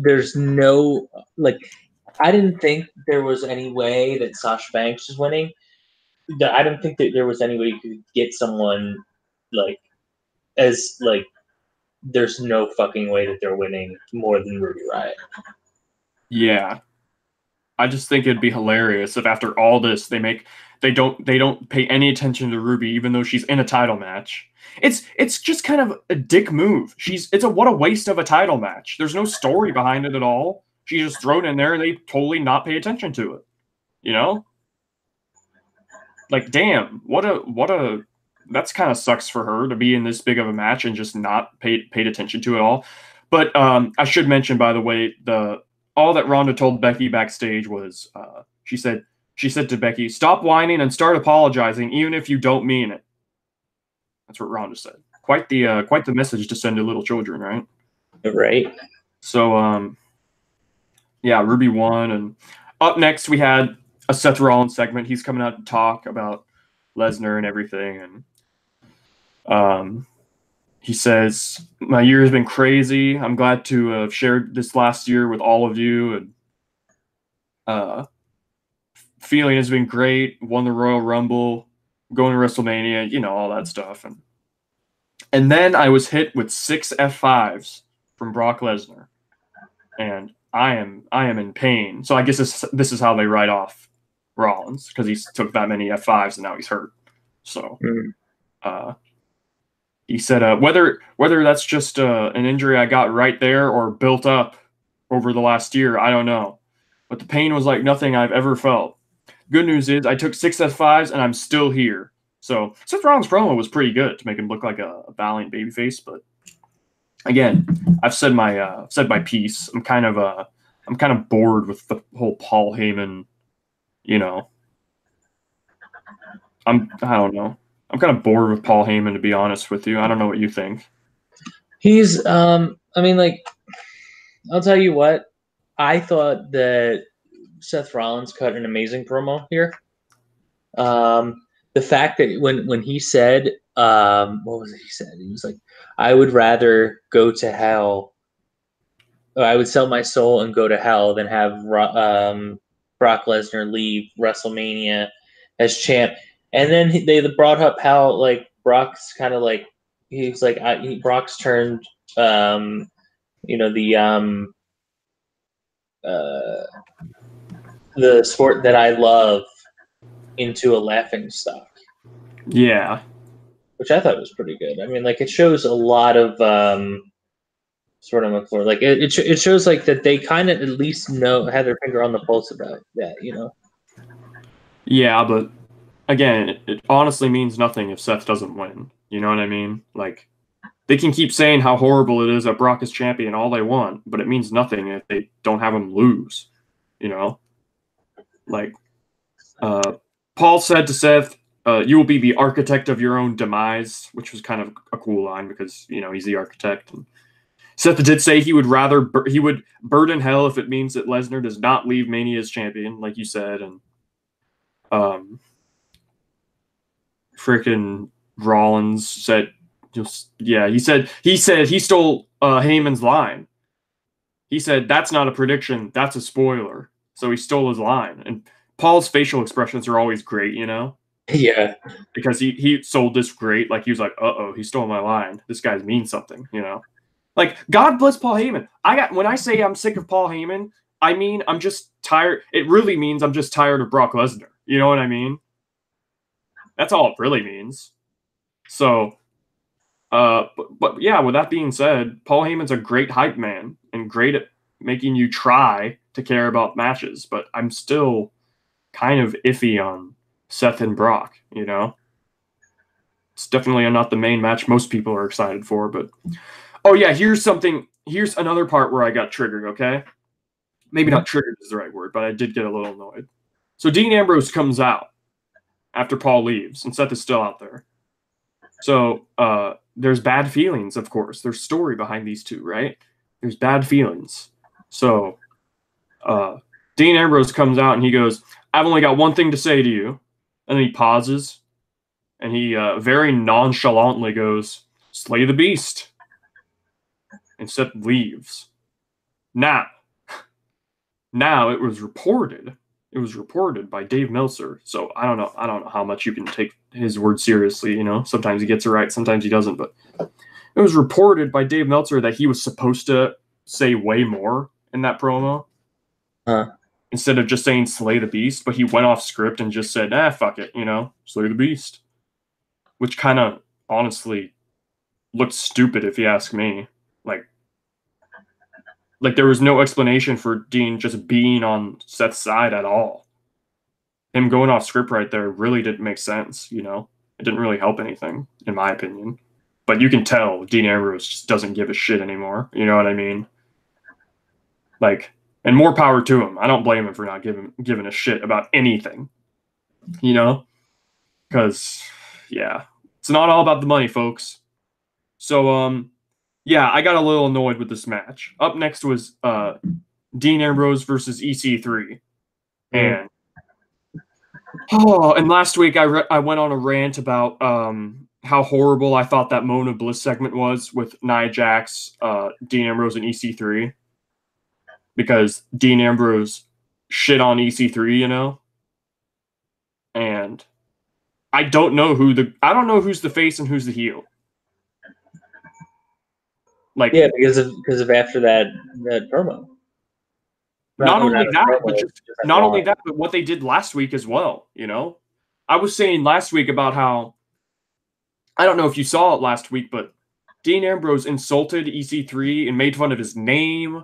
there's no, like, I didn't think there was any way that Sasha Banks is winning. I don't think that there was any way you could get someone like there's no fucking way that they're winning more than Ruby Riott.
Yeah. I just think it'd be hilarious if after all this they don't pay any attention to Ruby even though she's in a title match. It's just kind of a dick move. What a waste of a title match. There's no story behind it at all. She's just thrown in there and they totally not pay attention to it. You know? Like, damn, that's kind of sucks for her to be in this big of a match and just not paid attention to it all. But I should mention, by the way, all that Ronda told Becky backstage was she said to Becky, "Stop whining and start apologizing, even if you don't mean it." That's what Ronda said. Quite the message to send to little children, right?
Right.
So yeah, Ruby won, and up next we had a Seth Rollins segment. He's coming out to talk about Lesnar and everything, and he says, "My year has been crazy. I'm glad to have shared this last year with all of you, and feeling has been great. Won the Royal Rumble, going to WrestleMania, you know, all that stuff." And then I was hit with 6 F5s from Brock Lesnar, and I am in pain. So I guess this is how they write off Rollins, because he took that many F5s and now he's hurt. So he said, whether that's just an injury I got right there or built up over the last year, I don't know. But the pain was like nothing I've ever felt. Good news is I took 6 F5s and I'm still here. So Seth Rollins' promo was pretty good to make him look like a valiant babyface. But again, I've said my piece. I'm kind of bored with the whole Paul Heyman, you know. I don't know. I'm kind of bored with Paul Heyman, to be honest with you. I don't know what you think.
He's, I mean, like, I'll tell you what. I thought that Seth Rollins cut an amazing promo here. the fact that when he said, what was it he said? He was like, I would rather go to hell. I would sell my soul and go to hell than have Brock Lesnar leave WrestleMania as champ. And then they brought up how like Brock's kind of like he's like Brock's turned the sport that I love into a laughing stock.
Yeah,
which I thought was pretty good. I mean, like it shows a lot of sort of looking for. Like it shows like that they kind of at least have their finger on the pulse about that, you know.
Yeah, but again, it honestly means nothing if Seth doesn't win. You know what I mean? Like, they can keep saying how horrible it is that Brock is champion all they want, but it means nothing if they don't have him lose. You know? Like, Paul said to Seth, you will be the architect of your own demise, which was kind of a cool line because, you know, he's the architect. And Seth did say he would burden hell if it means that Lesnar does not leave Mania as champion, like you said. And freaking Rollins said, he said he stole Heyman's line. He said, that's not a prediction, that's a spoiler. So he stole his line. And Paul's facial expressions are always great, you know?
Yeah.
Because he sold this great. Like, he was like, uh-oh, he stole my line. This guy means something, you know? Like, God bless Paul Heyman. When I say I'm sick of Paul Heyman, I mean I'm just tired. It really means I'm just tired of Brock Lesnar. You know what I mean? That's all it really means. So, but yeah, with that being said, Paul Heyman's a great hype man and great at making you try to care about matches, but I'm still kind of iffy on Seth and Brock, you know? It's definitely not the main match most people are excited for, but oh yeah, here's another part where I got triggered, okay? Maybe not triggered is the right word, but I did get a little annoyed. So Dean Ambrose comes out after Paul leaves, and Seth is still out there. So there's bad feelings, of course. There's story behind these two, right? There's bad feelings. So Dean Ambrose comes out and he goes, I've only got one thing to say to you. And then he pauses, and he very nonchalantly goes, slay the beast. And Seth leaves. Now it was reported. It was reported by Dave Meltzer. So I don't know how much you can take his word seriously, you know. Sometimes he gets it right, sometimes he doesn't. But it was reported by Dave Meltzer that he was supposed to say way more in that promo. Instead of just saying slay the beast, but he went off script and just said, fuck it, you know, slay the beast. Which kind of honestly looked stupid if you ask me. Like there was no explanation for Dean just being on Seth's side at all. Him going off script right there really didn't make sense, you know? It didn't really help anything, in my opinion. But you can tell Dean Ambrose just doesn't give a shit anymore. You know what I mean? Like, and more power to him. I don't blame him for not giving a shit about anything. You know? Because, yeah. It's not all about the money, folks. So, yeah, I got a little annoyed with this match. Up next was Dean Ambrose versus EC3. And and last week I went on a rant about how horrible I thought that Mona Bliss segment was with Nia Jax, Dean Ambrose, and EC3. Because Dean Ambrose shit on EC3, you know? And I don't know who's the face and who's the heel. Like,
yeah, because of after that promo.
Not only that, but what they did last week as well, you know? I was saying last week about how, I don't know if you saw it last week, but Dean Ambrose insulted EC3 and made fun of his name,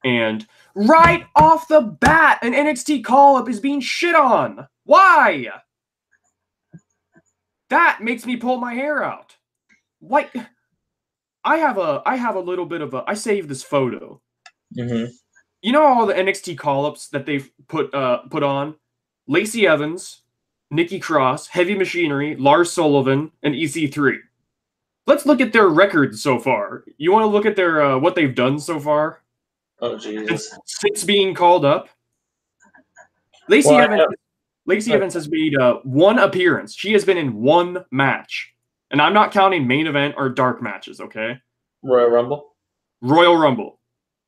and right off the bat, an NXT call-up is being shit on. Why? That makes me pull my hair out. Like, I have a little bit of I saved this photo.
Mm-hmm.
You know all the NXT call-ups that they've put on? Lacey Evans, Nikki Cross, Heavy Machinery, Lars Sullivan, and EC3. Let's look at their records so far. You want to look at their what they've done so far?
Oh Jesus!
Since being called up, Lacey Evans Lacey Evans has made one appearance. She has been in one match. And I'm not counting main event or dark matches, okay?
Royal Rumble?
Royal Rumble.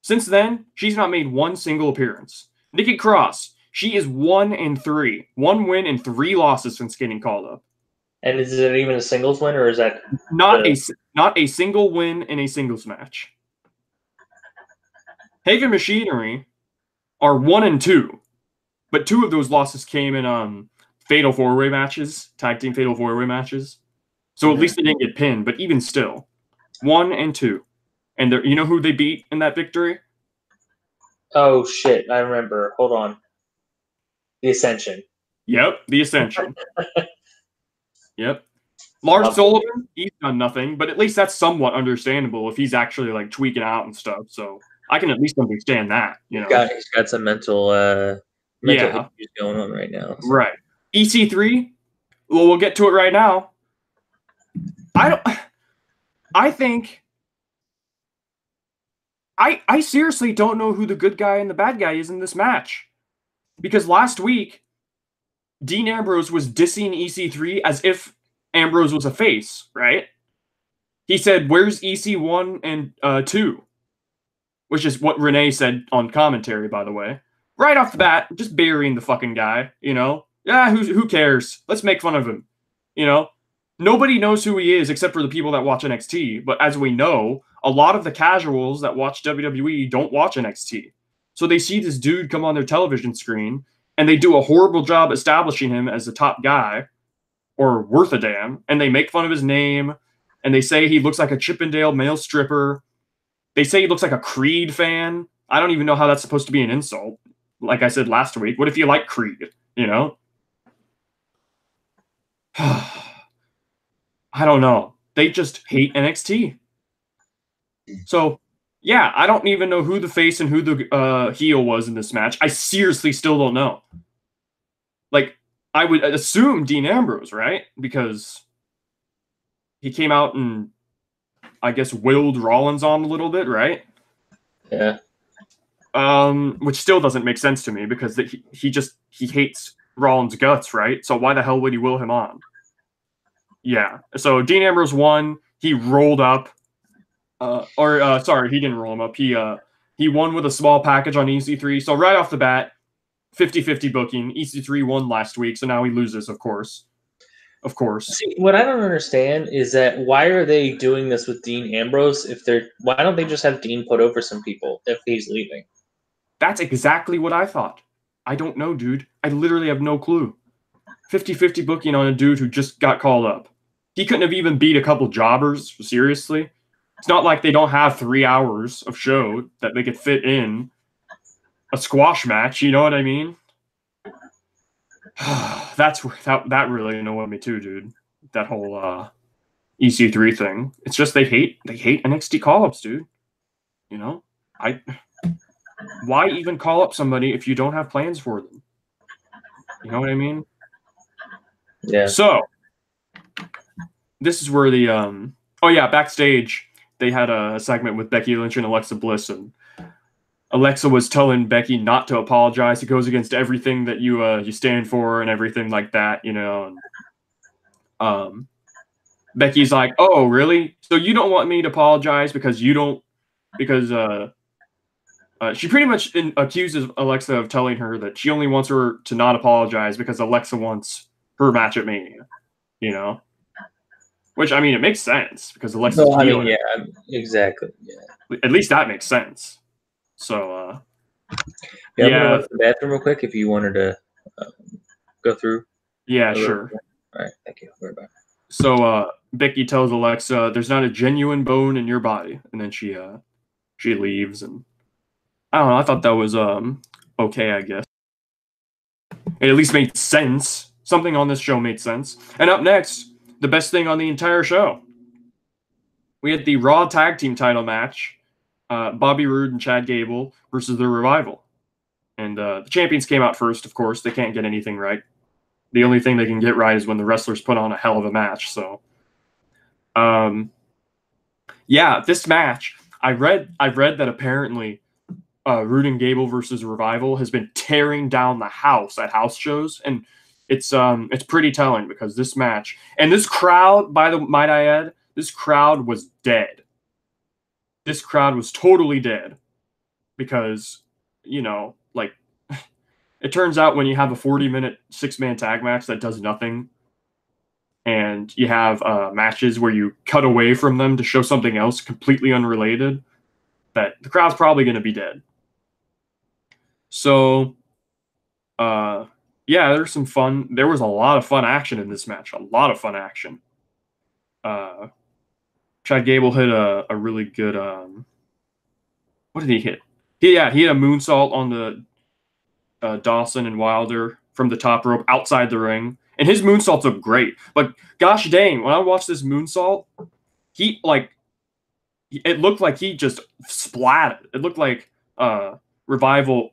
Since then, she's not made one single appearance. Nikki Cross, she is 1-3. 1 win and 3 losses since getting called up.
And is it even a singles win, or is that
not a single win in a singles match? Haven Machinery are 1-2, but 2 of those losses came in fatal 4-way matches, tag team fatal 4-way matches. So at least they didn't get pinned, but even still, 1-2. And you know who they beat in that victory?
Oh shit! I remember. Hold on. The Ascension.
Yep, the Ascension. Yep. Lars Sullivan, he's done nothing, but at least that's somewhat understandable if he's actually like tweaking out and stuff. So I can at least understand that. You know,
he's got some mental issues going on right now. So.
Right. EC3. Well, we'll get to it right now. I seriously don't know who the good guy and the bad guy is in this match, because last week Dean Ambrose was dissing EC3 as if Ambrose was a face, right? He said, "Where's EC1 and 2?" Which is what Renee said on commentary, by the way. Right off the bat, just burying the fucking guy, you know? Yeah, who cares? Let's make fun of him, you know? Nobody knows who he is except for the people that watch NXT, but as we know, a lot of the casuals that watch WWE don't watch NXT. So they see this dude come on their television screen, and they do a horrible job establishing him as the top guy, or worth a damn, and they make fun of his name, and they say he looks like a Chippendale male stripper. They say he looks like a Creed fan. I don't even know how that's supposed to be an insult. Like I said last week, what if you like Creed, you know? I don't know. They just hate NXT. So, yeah, I don't even know who the face and who the heel was in this match. I seriously still don't know. Like, I would assume Dean Ambrose, right? Because he came out and, I guess, willed Rollins on a little bit, right?
Yeah.
Which still doesn't make sense to me, because he hates Rollins' guts, right? So why the hell would he will him on? Yeah. So Dean Ambrose won. He rolled up. Sorry, he didn't roll him up. He won with a small package on EC3. So right off the bat, 50-50 booking. EC3 won last week, so now he loses, of course. Of course.
See, what I don't understand is that why are they doing this with Dean Ambrose why don't they just have Dean put over some people if he's leaving?
That's exactly what I thought. I don't know, dude. I literally have no clue. 50-50 booking on a dude who just got called up. He couldn't have even beat a couple jobbers, seriously. It's not like they don't have 3 hours of show that they could fit in a squash match, you know what I mean? That really annoyed me too, dude. That whole EC3 thing. It's just they hate NXT call-ups, dude. You know? Why even call up somebody if you don't have plans for them? You know what I mean?
Yeah.
So this is where the backstage they had a segment with Becky Lynch and Alexa Bliss, and Alexa was telling Becky not to apologize. It goes against everything that you stand for and everything like that, you know. And Becky's like, "Oh, really? So you don't want me to apologize because she pretty much accuses Alexa of telling her that she only wants her to not apologize because Alexa wants her match at Mania, you know? Which, I mean, it makes sense because Alexa's
yeah, exactly. Yeah.
At least that makes sense. So,
I'm going to go to the bathroom real quick if you wanted to go through.
Yeah, sure.
All right, thank you. We're back.
So, Becky tells Alexa, "There's not a genuine bone in your body," and then she leaves, and I don't know. I thought that was okay, I guess. It at least made sense. Something on this show made sense. And up next, the best thing on the entire show. We had the Raw Tag Team title match. Bobby Roode and Chad Gable versus the Revival. And the champions came out first, of course. They can't get anything right. The only thing they can get right is when the wrestlers put on a hell of a match. So, this match, I read that apparently Roode and Gable versus Revival has been tearing down the house at house shows. And it's pretty telling because this match and this crowd, might I add, this crowd was dead. This crowd was totally dead because, you know, like it turns out when you have a 40-minute 6-man tag match that does nothing, and you have matches where you cut away from them to show something else completely unrelated, that the crowd's probably going to be dead. So, yeah, there's some fun. There was a lot of fun action in this match. A lot of fun action. Chad Gable hit a really good. What did he hit? He hit a moonsault on the Dawson and Wilder from the top rope outside the ring, and his moonsaults look great. But gosh dang, when I watched this moonsault, it looked like he just splatted. It looked like Revival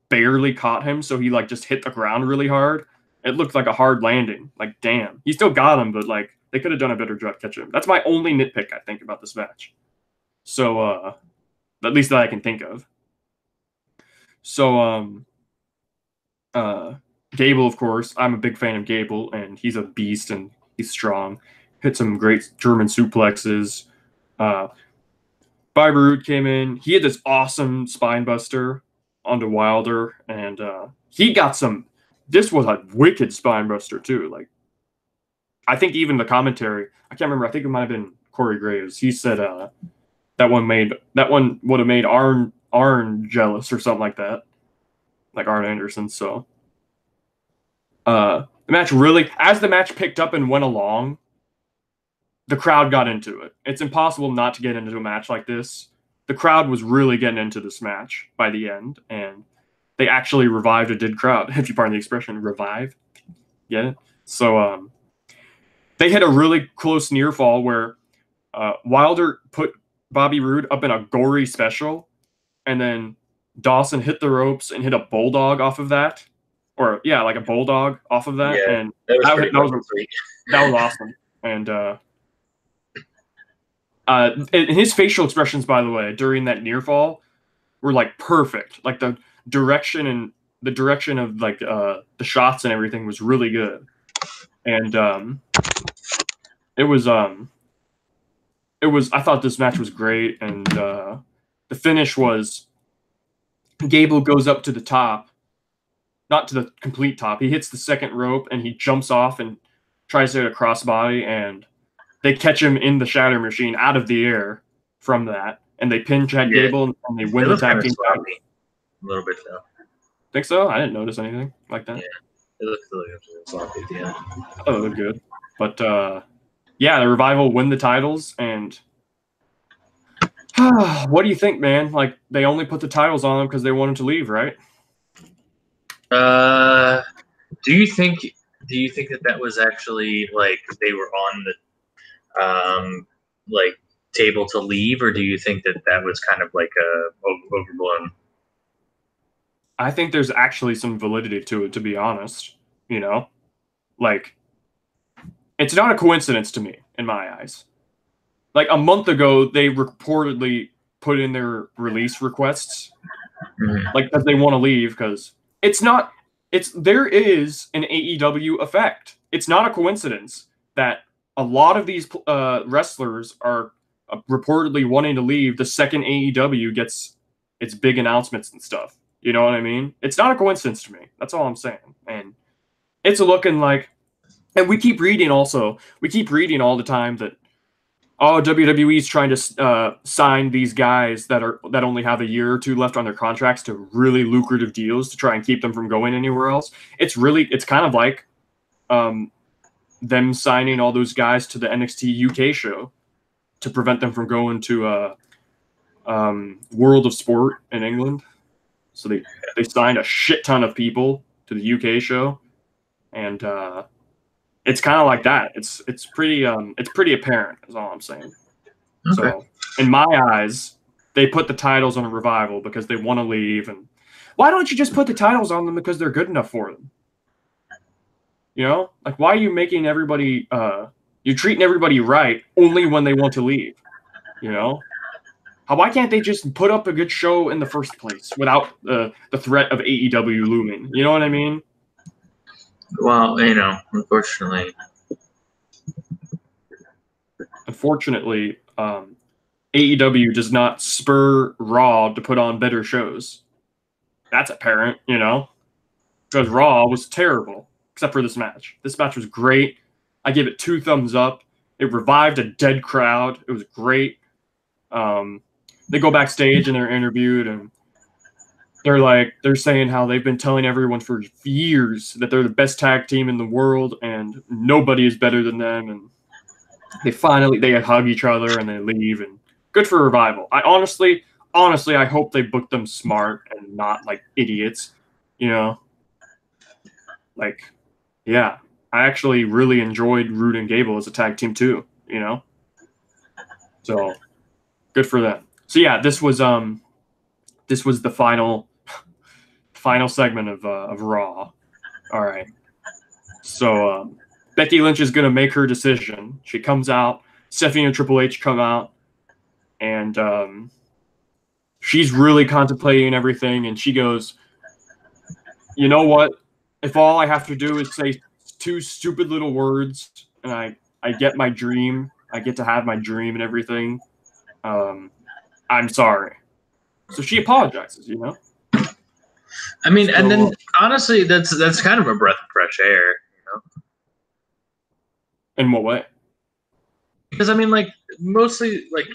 barely caught him, so he like just hit the ground really hard. It looked like a hard landing. Like, damn. He still got him, but like they could have done a better job catching him. That's my only nitpick, I think, about this match. So at least that I can think of. So Gable, of course, I'm a big fan of Gable, and he's a beast and he's strong. Hit some great German suplexes. Bobby Roode came in. He had this awesome spine buster onto Wilder, and he got some. This was a wicked spine buster too. Like, I think even the commentary, I can't remember. I think it might have been Corey Graves. He said that one would have made Arn jealous or something like that, like Arn Anderson. So the match really, as the match picked up and went along, the crowd got into it. It's impossible not to get into a match like this. The crowd was really getting into this match by the end, and they actually revived a dead crowd, if you pardon the expression, revive. Get it? So they hit a really close near fall where Wilder put Bobby Roode up in a gory special, and then Dawson hit the ropes and hit a bulldog off of that. Or, yeah, like a bulldog off of that.
Yeah,
and
that
was awesome. And his facial expressions, by the way, during that near fall were like perfect. Like the direction of like the shots and everything was really good. And it was I thought this match was great, and the finish was Gable goes up to the top, not to the complete top. He hits the second rope and he jumps off and tries to hit a crossbody, and they catch him in the Shatter Machine out of the air from that, and they pin Chad Gable and they win the tag team title.
A little bit though.
Think so? I didn't notice anything like that.
Yeah, it looked really sloppy at the end.
Oh, it looked good, but yeah, the Revival win the titles, and what do you think, man? Like, they only put the titles on them because they wanted to leave, right?
Do you think that was actually like they were on the like table to leave, or do you think that was kind of like overblown?
I think there's actually some validity to it, to be honest. You know, like, it's not a coincidence to me, in my eyes. Like, a month ago, they reportedly put in their release requests, like, that they want to leave, because there is an AEW effect. It's not a coincidence that a lot of these wrestlers are reportedly wanting to leave the second AEW gets its big announcements and stuff. You know what I mean? It's not a coincidence to me. That's all I'm saying. And it's looking like, and we keep reading all the time that, oh, WWE's trying to sign these guys that only have a year or two left on their contracts to really lucrative deals to try and keep them from going anywhere else. It's kind of like them signing all those guys to the NXT UK show to prevent them from going to World of Sport in England. So they signed a shit ton of people to the UK show, and it's kind of like that. It's pretty apparent, is all I'm saying. Okay. So in my eyes, they put the titles on a Revival because they want to leave. And why don't you just put the titles on them because they're good enough for them? You know, like, why are you making everybody? You're treating everybody right only when they want to leave. You know. Why can't they just put up a good show in the first place without the threat of AEW looming? You know what I mean?
Well, you know, unfortunately,
AEW does not spur Raw to put on better shows. That's apparent, you know, because Raw was terrible, except for this match. This match was great. I give it 2 thumbs up. It revived a dead crowd. It was great. They go backstage and they're interviewed, and they're saying how they've been telling everyone for years that they're the best tag team in the world and nobody is better than them. And they hug each other and they leave, and good for Revival. I honestly, I hope they book them smart and not like idiots, you know? Like, yeah, I actually really enjoyed Rude and Gable as a tag team too, you know? So good for them. So yeah, this was the final segment of Raw. All right. So Becky Lynch is going to make her decision. She comes out. Stephanie and Triple H come out, and she's really contemplating everything. And she goes, "You know what? If all I have to do is say 2 stupid little words, and I get my dream, I get to have my dream and everything, I'm sorry." So she apologizes, you know?
I mean, so, and then honestly, that's kind of a breath of fresh air, you know?
In what way?
Because I mean, like, mostly, like,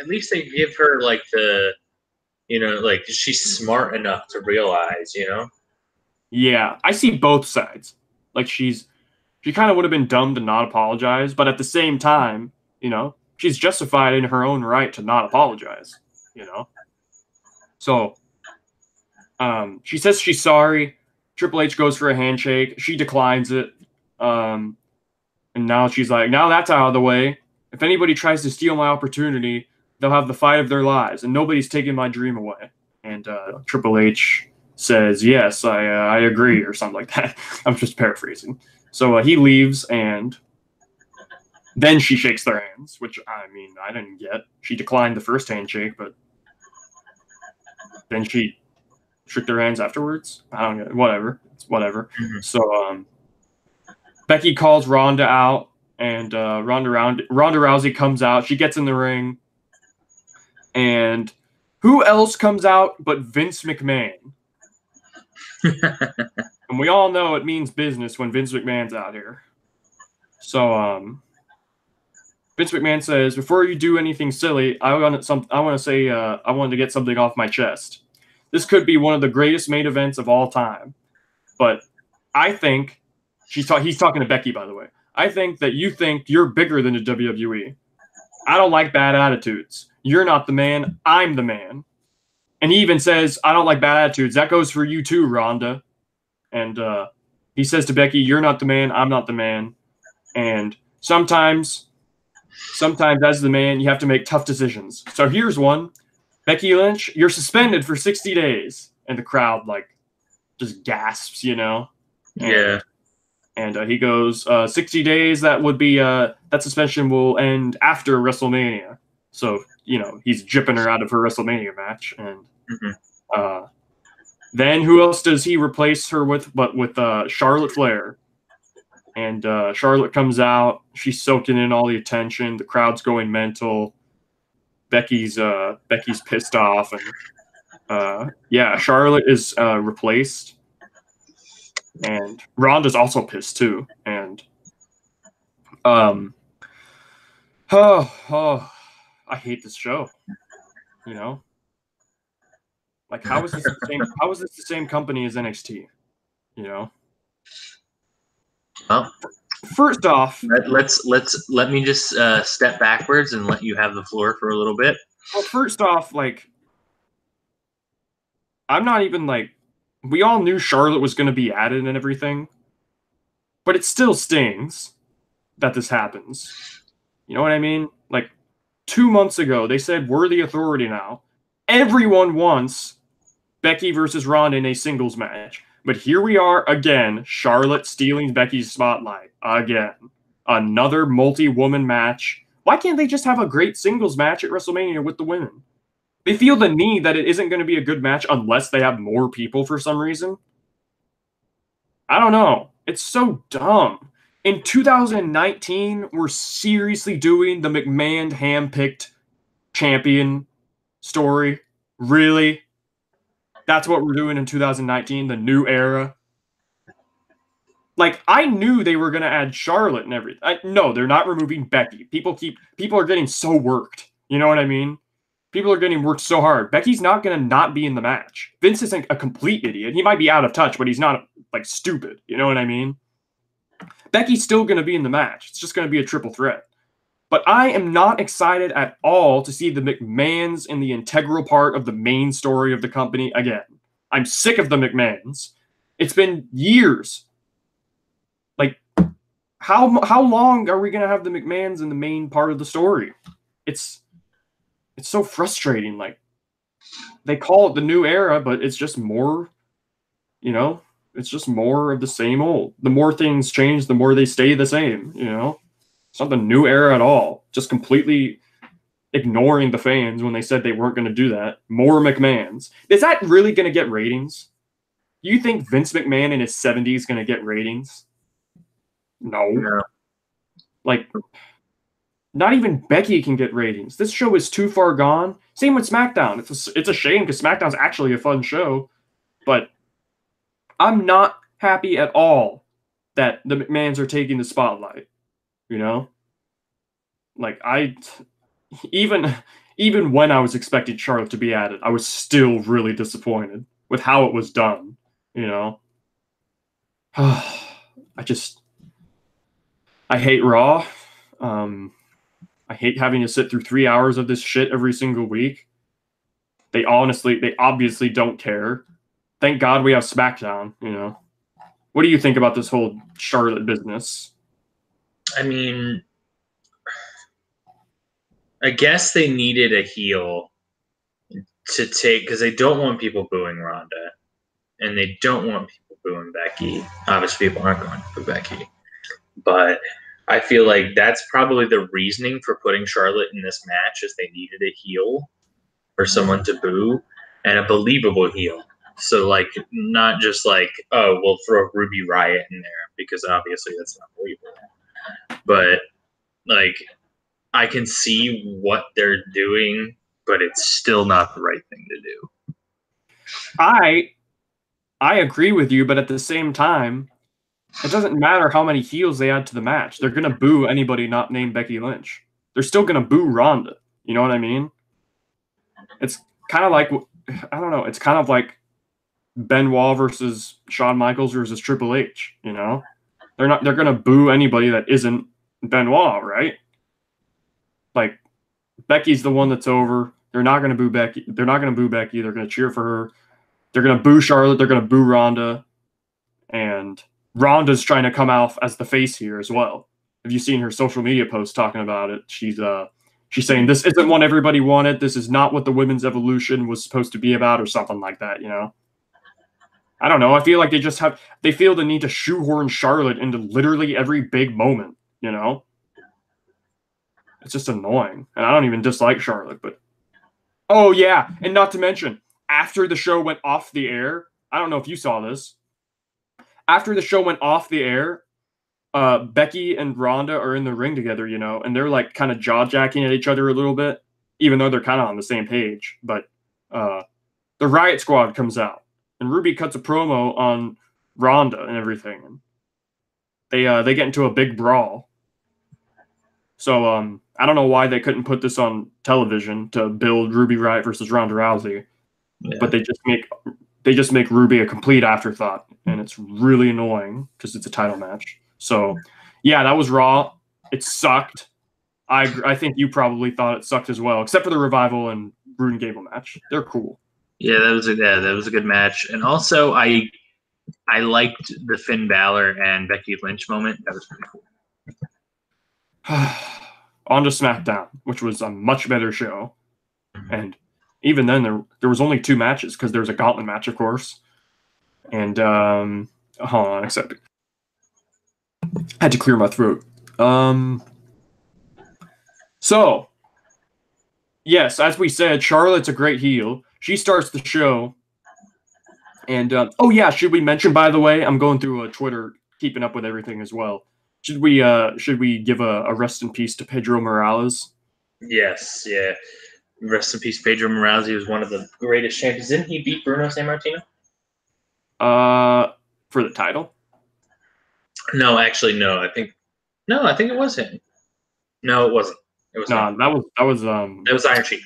at least they give her like the, you know, like she's smart enough to realize, you know?
Yeah, I see both sides. Like she kind of would have been dumb to not apologize, but at the same time, you know, she's justified in her own right to not apologize, you know? So she says she's sorry. Triple H goes for a handshake. She declines it. And now she's like, now that's out of the way. If anybody tries to steal my opportunity, they'll have the fight of their lives, and nobody's taking my dream away. And Triple H says, yes, I agree, or something like that. I'm just paraphrasing. So he leaves, and then she shakes their hands, which, I mean, I didn't get. She declined the first handshake, but then she shook their hands afterwards. I don't get it. Whatever. It's whatever. Mm-hmm. So Becky calls Ronda out, and Ronda Rousey comes out. She gets in the ring, and who else comes out but Vince McMahon? And we all know it means business when Vince McMahon's out here. So Vince McMahon says, before you do anything silly, I want to get something off my chest. This could be one of the greatest main events of all time. But I think, he's talking to Becky, by the way. I think that you think you're bigger than the WWE. I don't like bad attitudes. You're not the man. I'm the man. And he even says, I don't like bad attitudes. That goes for you too, Ronda. And he says to Becky, you're not the man. I'm not the man. And sometimes as the man, you have to make tough decisions. So here's one. Becky Lynch, you're suspended for 60 days. And the crowd, like, just gasps, you know?
Yeah.
And he goes, 60 days, that would be, that suspension will end after WrestleMania. So, you know, he's jipping her out of her WrestleMania match. And then who else does he replace her with but with Charlotte Flair? And Charlotte comes out. She's soaking in all the attention. The crowd's going mental. Becky's pissed off. And yeah, Charlotte is replaced. And Ronda's also pissed too. And I hate this show. You know? Like, how is this the same company as NXT? You know?
Well,
first off,
let me just step backwards and let you have the floor for a little bit.
Well, first off, like, I'm not even like, we all knew Charlotte was going to be added and everything, but it still stings that this happens. You know what I mean? Like, 2 months ago, they said we're the authority now. Everyone wants Becky versus Ronda in a singles match. But here we are again, Charlotte stealing Becky's spotlight again. Another multi-woman match. Why can't they just have a great singles match at WrestleMania with the women? They feel the need that it isn't going to be a good match unless they have more people for some reason. I don't know. It's so dumb. In 2019, we're seriously doing the McMahon handpicked champion story. Really? That's what we're doing in 2019, the new era. Like, I knew they were going to add Charlotte and everything. No, they're not removing Becky. People are getting so worked. You know what I mean? People are getting worked so hard. Becky's not going to not be in the match. Vince isn't a complete idiot. He might be out of touch, but he's not, like, stupid. You know what I mean? Becky's still going to be in the match. It's just going to be a triple threat. But I am not excited at all to see the McMahons in the integral part of the main story of the company again. I'm sick of the McMahons. It's been years. Like, how long are we going to have the McMahons in the main part of the story? It's so frustrating. Like, they call it the new era, but it's just more, you know, it's just more of the same old. The more things change, the more they stay the same, you know? It's not the new era at all. Just completely ignoring the fans when they said they weren't going to do that. More McMahons. Is that really going to get ratings? Do you think Vince McMahon in his 70s is going to get ratings? No. Like, not even Becky can get ratings. This show is too far gone. Same with SmackDown. It's a shame because SmackDown's actually a fun show. But I'm not happy at all that the McMahons are taking the spotlight. You know? Like, even when I was expecting Charlotte to be added, I was still really disappointed with how it was done. You know? I hate Raw. I hate having to sit through 3 hours of this shit every single week. They obviously don't care. Thank God we have SmackDown, you know. What do you think about this whole Charlotte business?
I mean, I guess they needed a heel to take, because they don't want people booing Ronda, and they don't want people booing Becky. Obviously, people aren't going to boo Becky. But I feel like that's probably the reasoning for putting Charlotte in this match, is they needed a heel for someone to boo, and a believable heel. So, like, not just like, oh, we'll throw Ruby Riott in there, because obviously that's not believable. But, like, I can see what they're doing, but it's still not the right thing to do.
I agree with you, but at the same time, it doesn't matter how many heels they add to the match. They're going to boo anybody not named Becky Lynch. They're still going to boo Ronda. You know what I mean? It's kind of like, I don't know, it's kind of like Benoit versus Shawn Michaels versus Triple H, you know? They're going to boo anybody that isn't Benoit, right? Like, Becky's the one that's over. They're not going to boo Becky. They're not going to boo Becky. They're going to cheer for her. They're going to boo Charlotte. They're going to boo Ronda. And Ronda's trying to come out as the face here as well. Have you seen her social media post talking about it? She's saying this isn't what everybody wanted. This is not what the women's evolution was supposed to be about, or something like that, you know? I don't know. I feel like they feel the need to shoehorn Charlotte into literally every big moment, you know? It's just annoying. And I don't even dislike Charlotte, but oh yeah, and not to mention, after the show went off the air, I don't know if you saw this. After the show went off the air, Becky and Ronda are in the ring together, you know, and they're like kind of jaw-jacking at each other a little bit, even though they're kind of on the same page. But the Riot Squad comes out, and Ruby cuts a promo on Ronda and everything. And they get into a big brawl. So I don't know why they couldn't put this on television to build Ruby Riott versus Ronda Rousey, but they just make Ruby a complete afterthought, and it's really annoying because it's a title match. So yeah, that was Raw. It sucked. I think you probably thought it sucked as well, except for the Revival and Roode and Gable match. They're cool.
Yeah, that was a good match, and also I liked the Finn Balor and Becky Lynch moment. That was pretty cool.
On to SmackDown, which was a much better show. And even then, there was only 2 matches because there was a gauntlet match, of course. And hold on a second. I had to clear my throat. So, yes, as we said, Charlotte's a great heel. She starts the show. And, oh yeah, should we mention, by the way, I'm going through Twitter keeping up with everything as well. Should we give a rest in peace to Pedro Morales?
Yes, yeah. Rest in peace, Pedro Morales. He was one of the greatest champions. Didn't he beat Bruno Sammartino?
For the title?
No, actually, no. I think it was him. No, it wasn't. It was
No,
him.
that was
It was Iron Sheik.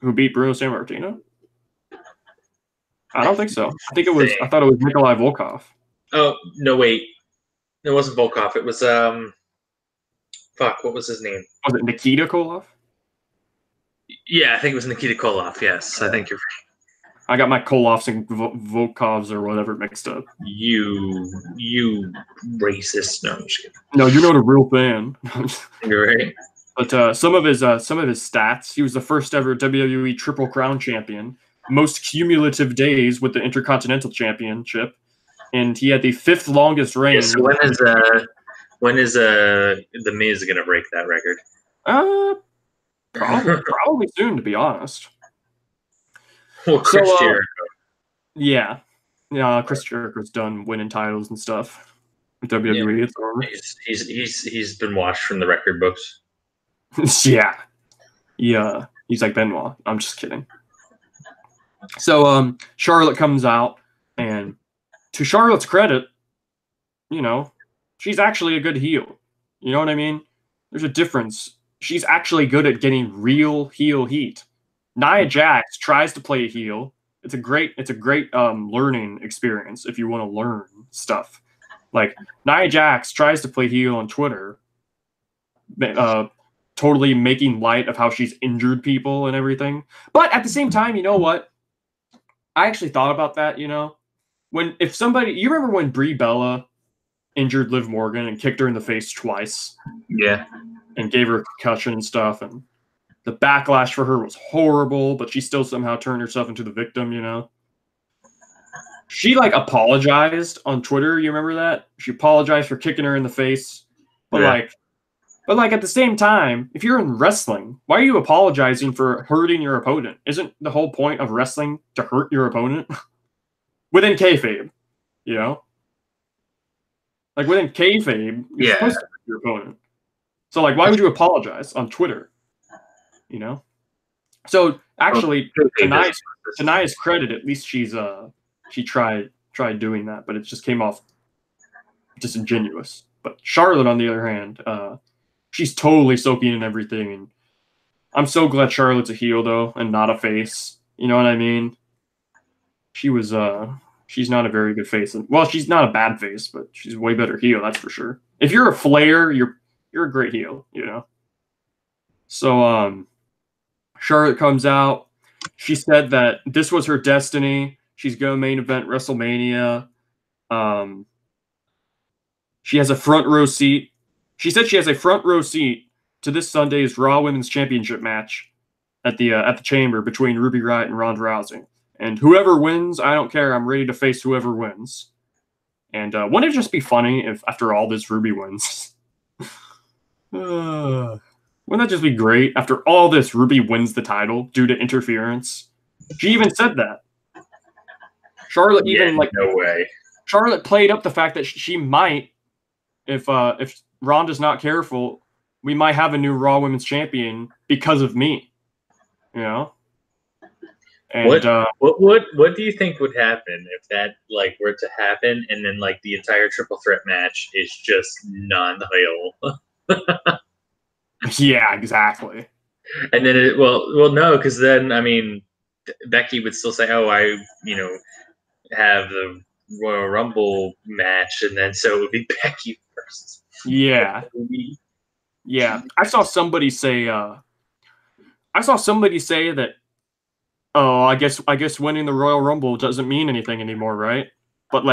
Who beat Bruno Sammartino? I don't think so. I thought it was Nikolai Volkov.
Oh, no, wait. It wasn't Volkov. It was fuck, what was his name?
Was it Nikita Koloff?
Yeah, I think it was Nikita Koloff. Yes, I think you're right.
I got my Koloffs and Volkovs or whatever mixed up.
You racist. No, I'm just kidding.
No, you're not a real fan.
You're right.
But some of his stats, he was the first ever WWE Triple Crown champion, most cumulative days with the Intercontinental Championship, and he had the 5th longest reign.
Yeah, so when is The Miz gonna break that record?
Probably soon, to be honest.
Well, Chris Jericho.
Yeah, Chris Jericho's done winning titles and stuff. WWE,
yeah.
It's over.
He's been washed from the record books.
Yeah. He's like Benoit. I'm just kidding. So Charlotte comes out, and to Charlotte's credit, she's actually a good heel. You know what I mean? There's a difference. She's actually good at getting real heel heat. Nia Jax tries to play a heel. It's a great learning experience if you want to learn stuff. Like Nia Jax tries to play heel on Twitter, totally making light of how she's injured people and everything. But at the same time, you know what? I actually thought about that, you remember when Brie Bella injured Liv Morgan and kicked her in the face twice?
Yeah.
And gave her a concussion and stuff, and the backlash for her was horrible, but she still somehow turned herself into the victim, She apologized on Twitter, you remember that? She apologized for kicking her in the face. But at the same time, if you're in wrestling, why are you apologizing for hurting your opponent? Isn't the whole point of wrestling to hurt your opponent? Within kayfabe, within kayfabe, you're supposed to hurt your opponent. So why would you apologize on Twitter? So actually, to Nia's credit, at least she tried doing that, but it just came off disingenuous. But Charlotte, on the other hand, she's totally soaking in everything, and I'm so glad Charlotte's a heel though, and not a face. You know what I mean? She's not a very good face. Well, she's not a bad face, but she's a way better heel, that's for sure. If you're a Flair, you're a great heel, So Charlotte comes out. She said that this was her destiny. She's going to main event WrestleMania. She has a front row seat. She said she has a front row seat to this Sunday's Raw Women's Championship match at the Chamber between Ruby Riott and Ronda Rousey. And whoever wins, I don't care. I'm ready to face whoever wins. And wouldn't it just be funny if after all this Ruby wins? Wouldn't that just be great? After all this, Ruby wins the title due to interference. She even said that. Charlotte
no way.
Charlotte played up the fact that she might, if Ronda's not careful, we might have a new Raw Women's Champion because of me. And
what do you think would happen if that were to happen, and then the entire triple threat match is just non-heel?
Yeah, exactly.
And then no, because then Becky would still say, "Oh, I have the Royal Rumble match," and then so it would be Becky versus.
Yeah. Yeah, I saw somebody say that. Oh, I guess winning the Royal Rumble doesn't mean anything anymore, right? But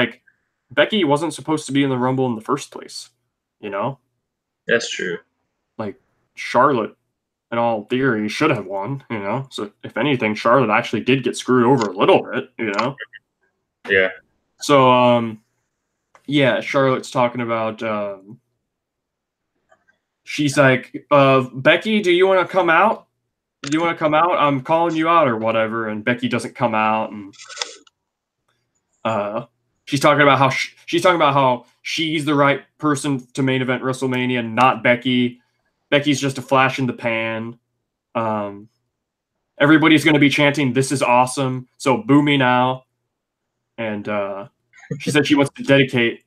Becky wasn't supposed to be in the Rumble in the first place,
That's true.
Charlotte, in all theory, should have won, So if anything, Charlotte actually did get screwed over a little bit,
Yeah.
So Charlotte's talking about. She's like, Becky, do you want to come out? Do you want to come out? I'm calling you out or whatever. And Becky doesn't come out. And she's talking about how she's the right person to main event WrestleMania, not Becky. Becky's just a flash in the pan. Everybody's going to be chanting, "This is awesome." So boo me now. And she said she wants to dedicate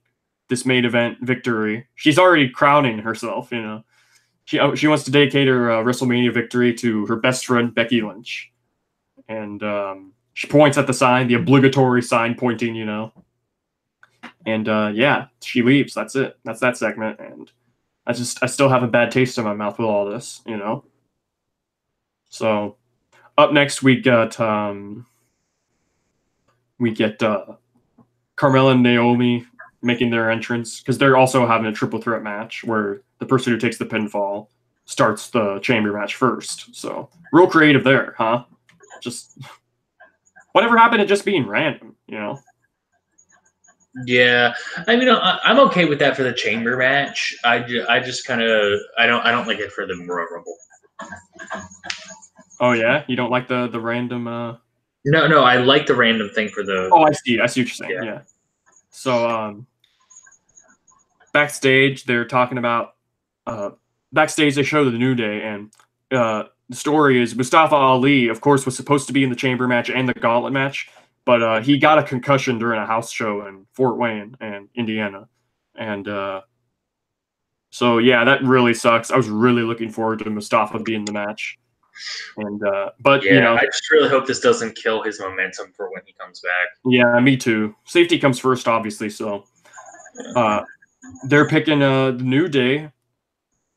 this main event victory. She's already crowning herself, you know. She wants to dedicate her WrestleMania victory to her best friend Becky Lynch. And she points at the sign, the obligatory sign pointing, you know. And yeah, she leaves. That's it. That's that segment. And I still have a bad taste in my mouth with all this, you know. So up next we get Carmella and Naomi making their entrance because they're also having a triple threat match where the person who takes the pinfall starts the chamber match first. So real creative there, huh? Just whatever happened to just being random, you know?
Yeah, I mean, I'm okay with that for the chamber match. I just kind of I don't like it for the Royal Rumble.
Oh yeah, you don't like the random?
No, I like the random thing for the.
Oh, I see what you're saying. Yeah. So backstage they're talking about backstage they show the New Day, and the story is Mustafa Ali, of course, was supposed to be in the chamber match and the gauntlet match, but he got a concussion during a house show in Fort Wayne and Indiana, and so yeah, that really sucks. I was really looking forward to Mustafa being in the match, and but
yeah,
you know,
I just really hope this doesn't kill his momentum for when he comes back.
Yeah, me too. Safety comes first, obviously. So they're picking the New Day,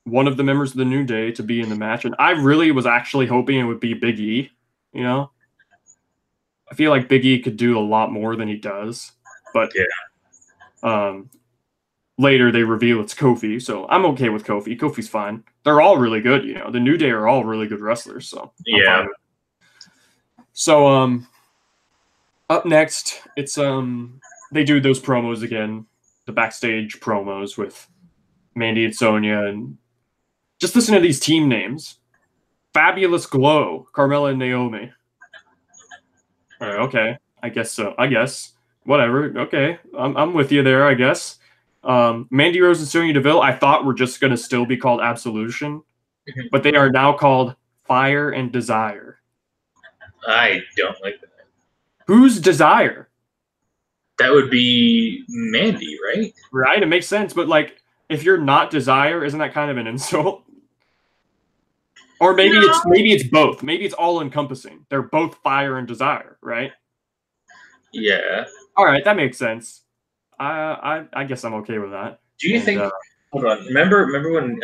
one of the members of the New Day, to be in the match, and I really was actually hoping it would be Big E. You know, I feel like Big E could do a lot more than he does, but later they reveal it's Kofi, so I'm okay with Kofi. Kofi's fine. They're all really good, you know. The New Day are all really good wrestlers, so
yeah.
So up next, it's they do those promos again, the backstage promos with Mandy and Sonya, and just listen to these team names: Fabulous Glow, Carmella and Naomi. All right, okay, I guess so. I guess whatever. Okay, I'm with you there. I guess. Mandy Rose and Sonya Deville, I thought were just going to still be called Absolution, but they are now called Fire and Desire.
I don't like that.
Who's Desire?
That would be Mandy, right?
Right, it makes sense, but like, if you're not Desire, isn't that kind of an insult? Or maybe it's both. Maybe it's all encompassing. They're both Fire and Desire, right?
Yeah.
All right, that makes sense. I guess I'm okay with that.
Do you think? Hold on. Remember when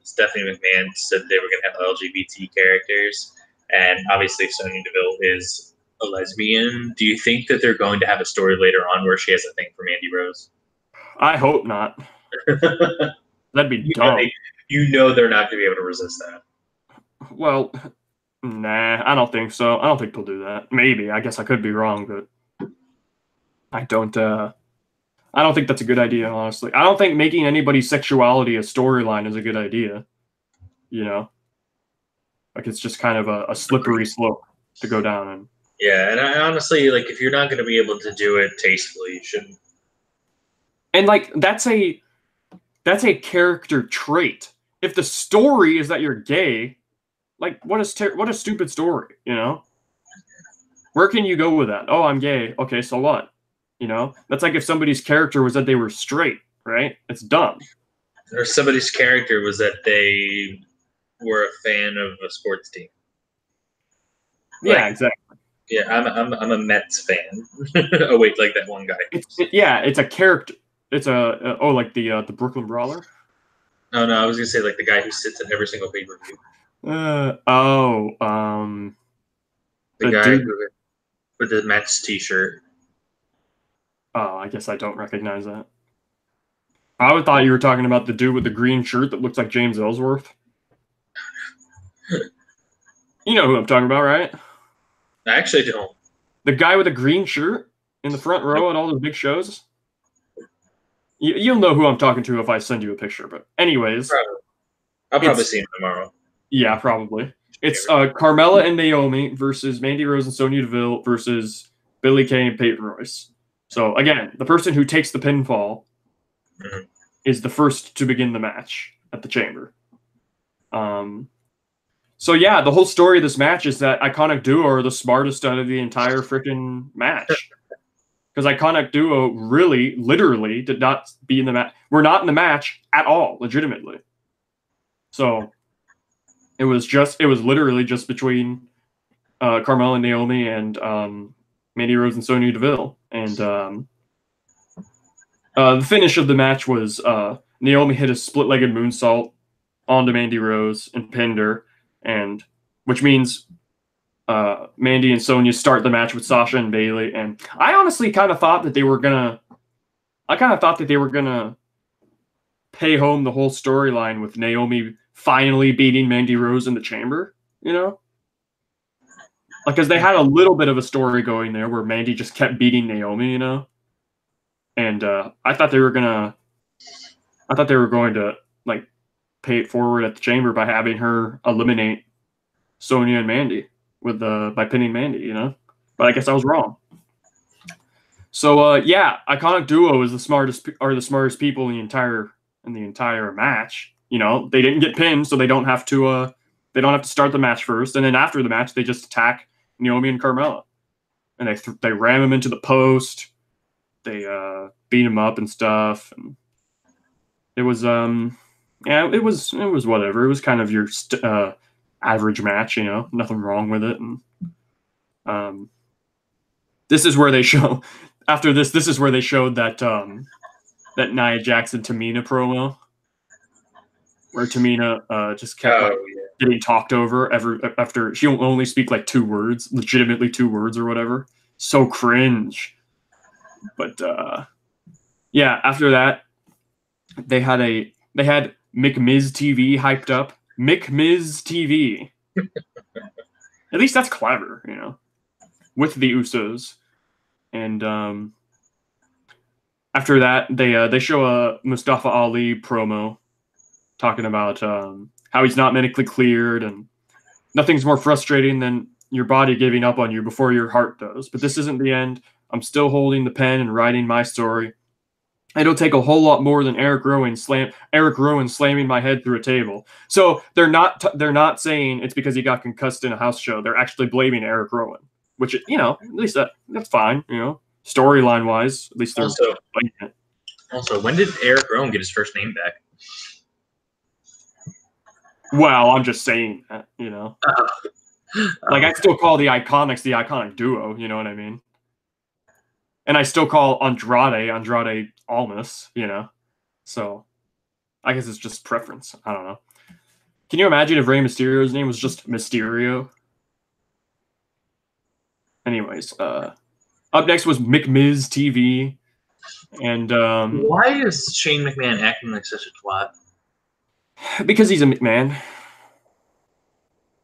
Stephanie McMahon said they were going to have LGBT characters, and obviously Sonya Deville is a lesbian. Do you think that they're going to have a story later on where she has a thing for Mandy Rose?
I hope not. That'd be dumb.
You know they're not going to be able to resist that.
Well, nah, I don't think so. I don't think they'll do that. Maybe. I guess I could be wrong, but I don't think that's a good idea, honestly. I don't think making anybody's sexuality a storyline is a good idea. You know? Like, it's just kind of a slippery slope to go down. And
yeah, and I honestly, like, if you're not going to be able to do it tastefully, you shouldn't.
And, like, that's a character trait. If the story is that you're gay, like, what a stupid story, you know? Where can you go with that? Oh, I'm gay. Okay, so what? You know? That's like if somebody's character was that they were straight, right? It's dumb.
Or somebody's character was that they were a fan of a sports team.
Yeah, exactly.
Yeah, I'm a Mets fan. Oh wait, like that one guy.
It's a character. It's like the Brooklyn Brawler.
Oh no, I was gonna say like the guy who sits in every single pay-per-view.
The
guy
dude
with the Mets t-shirt.
Oh, I guess I don't recognize that. I would thought you were talking about the dude with the green shirt that looks like James Ellsworth. You know who I'm talking about, right?
I actually don't.
The guy with the green shirt in the front row at all those big shows? You'll know who I'm talking to if I send you a picture. But anyways.
I'll probably see him tomorrow.
Yeah, probably. It's Carmella and Naomi versus Mandy Rose and Sonya Deville versus Billie Kay, and Peyton Royce. So again, the person who takes the pinfall is the first to begin the match at the Chamber. So yeah, the whole story of this match is that Iconic Duo are the smartest out of the entire freaking match. Because Iconic Duo really, literally did not be in the match. We're not in the match at all, legitimately. So it was literally just between Carmella and Naomi and Mandy Rose and Sonya Deville. And the finish of the match was Naomi hit a split-legged moonsault onto Mandy Rose and pinned her, and which means Mandy and Sonya start the match with Sasha and Bayley. And I honestly kind of thought that they were gonna pay home the whole storyline with Naomi finally beating Mandy Rose in the Chamber, you know? Like, because they had a little bit of a story going there where Mandy just kept beating Naomi, you know? And I thought they were going to, like, pay it forward at the Chamber by having her eliminate Sonya and Mandy by pinning Mandy, you know? But I guess I was wrong. So, yeah, Iconic Duo is the smartest people in the entire match. You know, they didn't get pinned, so they don't have to start the match first. And then after the match, they just attack Naomi and Carmella, and they ram them into the post. They beat them up and stuff. And it was it was whatever. It was kind of your average match, you know, nothing wrong with it. And this is where they show after this. This is where they showed that that Nia Jackson Tamina promo, where Tamina just kept getting talked over after she only speak like 2 words, legitimately 2 words or whatever. So cringe. But yeah, after that, they had McMiz TV hyped up. McMiz TV. At least that's clever, you know, with the Usos. And after that, they show a Mustafa Ali promo talking about how he's not medically cleared, and nothing's more frustrating than your body giving up on you before your heart does. But this isn't the end. I'm still holding the pen and writing my story. It'll take a whole lot more than Eric Rowan slamming my head through a table. So they're not saying it's because he got concussed in a house show. They're actually blaming Eric Rowan, which, you know, at least that's fine. You know, storyline wise, at least they're blaming it.
Also, when did Eric Rowan get his first name back?
Well, I'm just saying that, you know. Like, I still call the Iconics the Iconic Duo, you know what I mean? And I still call Andrade Almas, you know? So, I guess it's just preference. I don't know. Can you imagine if Rey Mysterio's name was just Mysterio? Anyways, up next was McMiz TV. And
why is Shane McMahon acting like such a twat?
Because he's a McMahon.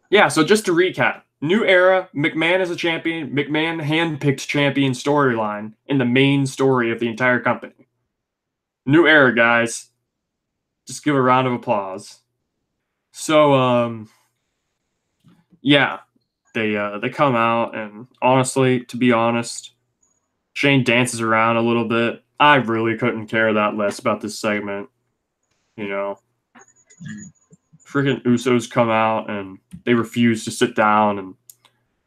Yeah, so just to recap, new era, McMahon is a champion, McMahon handpicked champion storyline in the main story of the entire company. New era, guys. Just give a round of applause. So, yeah, they come out, and honestly, to be honest, Shane dances around a little bit. I really couldn't care that less about this segment, you know. Freaking Usos come out and they refuse to sit down, and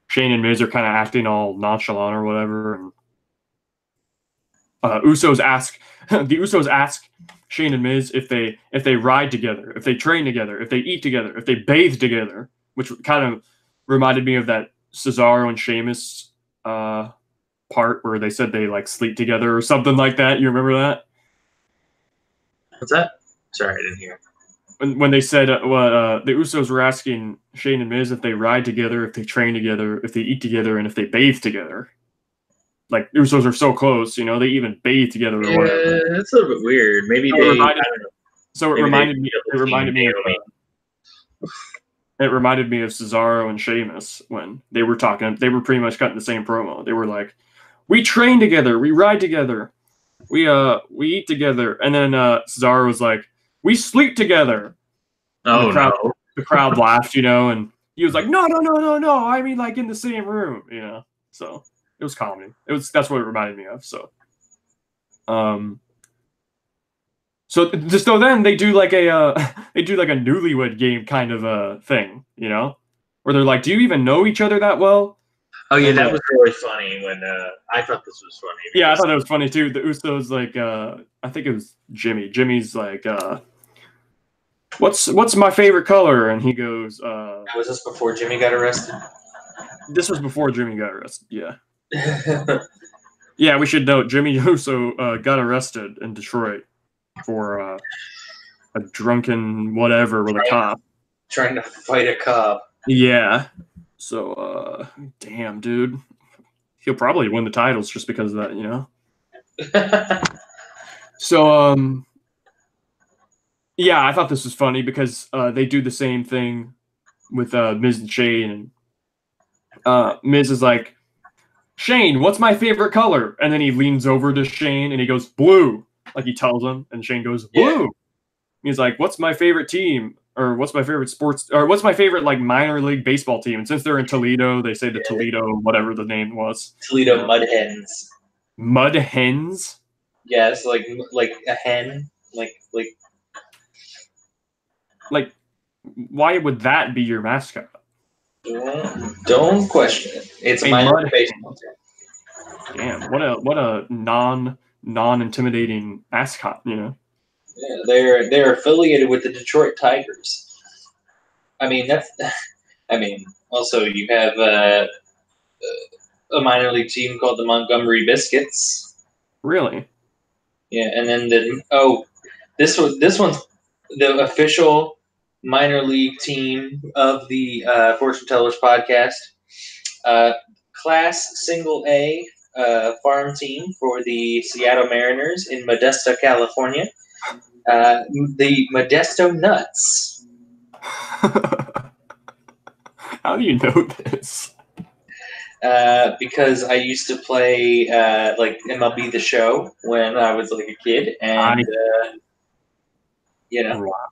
Shane and Miz are kind of acting all nonchalant or whatever. And the Usos ask Shane and Miz if they ride together, if they train together, if they eat together, if they bathe together, which kind of reminded me of that Cesaro and Sheamus part where they said they like sleep together or something like that. You remember that?
What's that? Sorry, I didn't hear.
When they said the Usos were asking Shane and Miz if they ride together, if they train together, if they eat together, and if they bathe together. Like, Usos are so close, you know, they even bathe together or whatever.
Yeah, that's a little bit weird. Maybe it reminded me
of Cesaro and Sheamus when they were talking. They were pretty much cutting the same promo. They were like, "We train together, we ride together, we eat together," and then Cesaro was like, "We sleep together."
Oh,
the crowd laughed, you know, and he was like, no. I mean, like, in the same room, you know. So It was comedy. That's what it reminded me of. So, so then they do like a Newlywed Game kind of a thing, you know, where they're like, "Do you even know each other that well?"
Oh yeah, that was really funny. When I thought this was funny.
Yeah, I thought it was funny too. The Usos like, I think it was Jimmy. Jimmy's like, "What's my favorite color?" And he goes,
"Was this before Jimmy got arrested?"
This was before Jimmy got arrested. Yeah. Yeah, we should note Jimmy Uso got arrested in Detroit for a drunken whatever with a cop.
Trying to fight a cop.
Yeah. So, damn, dude. He'll probably win the titles just because of that, you know? So, yeah, I thought this was funny because they do the same thing with Miz and Shane. And Miz is like, "Shane, what's my favorite color?" And then he leans over to Shane and he goes, "Blue." Like he tells him, and Shane goes, "Blue." Yeah. He's like, "What's my favorite team?" Or what's my favorite sports, or what's my favorite like minor league baseball team? And since they're in Toledo, they say the Toledo, whatever the name was.
Toledo Mud Hens.
Mud Hens?
Yeah, it's like a hen.
Like, why would that be your mascot?
Don't question it. It's a minor league baseball team.
Damn, what a non-intimidating mascot, you know?
Yeah, they're affiliated with the Detroit Tigers. I mean, also you have a minor league team called the Montgomery Biscuits.
Really?
Yeah, and then this one's the official minor league team of the Fortune Tellers podcast. Class Single A farm team for the Seattle Mariners in Modesto, California. The Modesto Nuts.
How do you know this?
Because I used to play like MLB The Show when I was like a kid, and you know,
wow.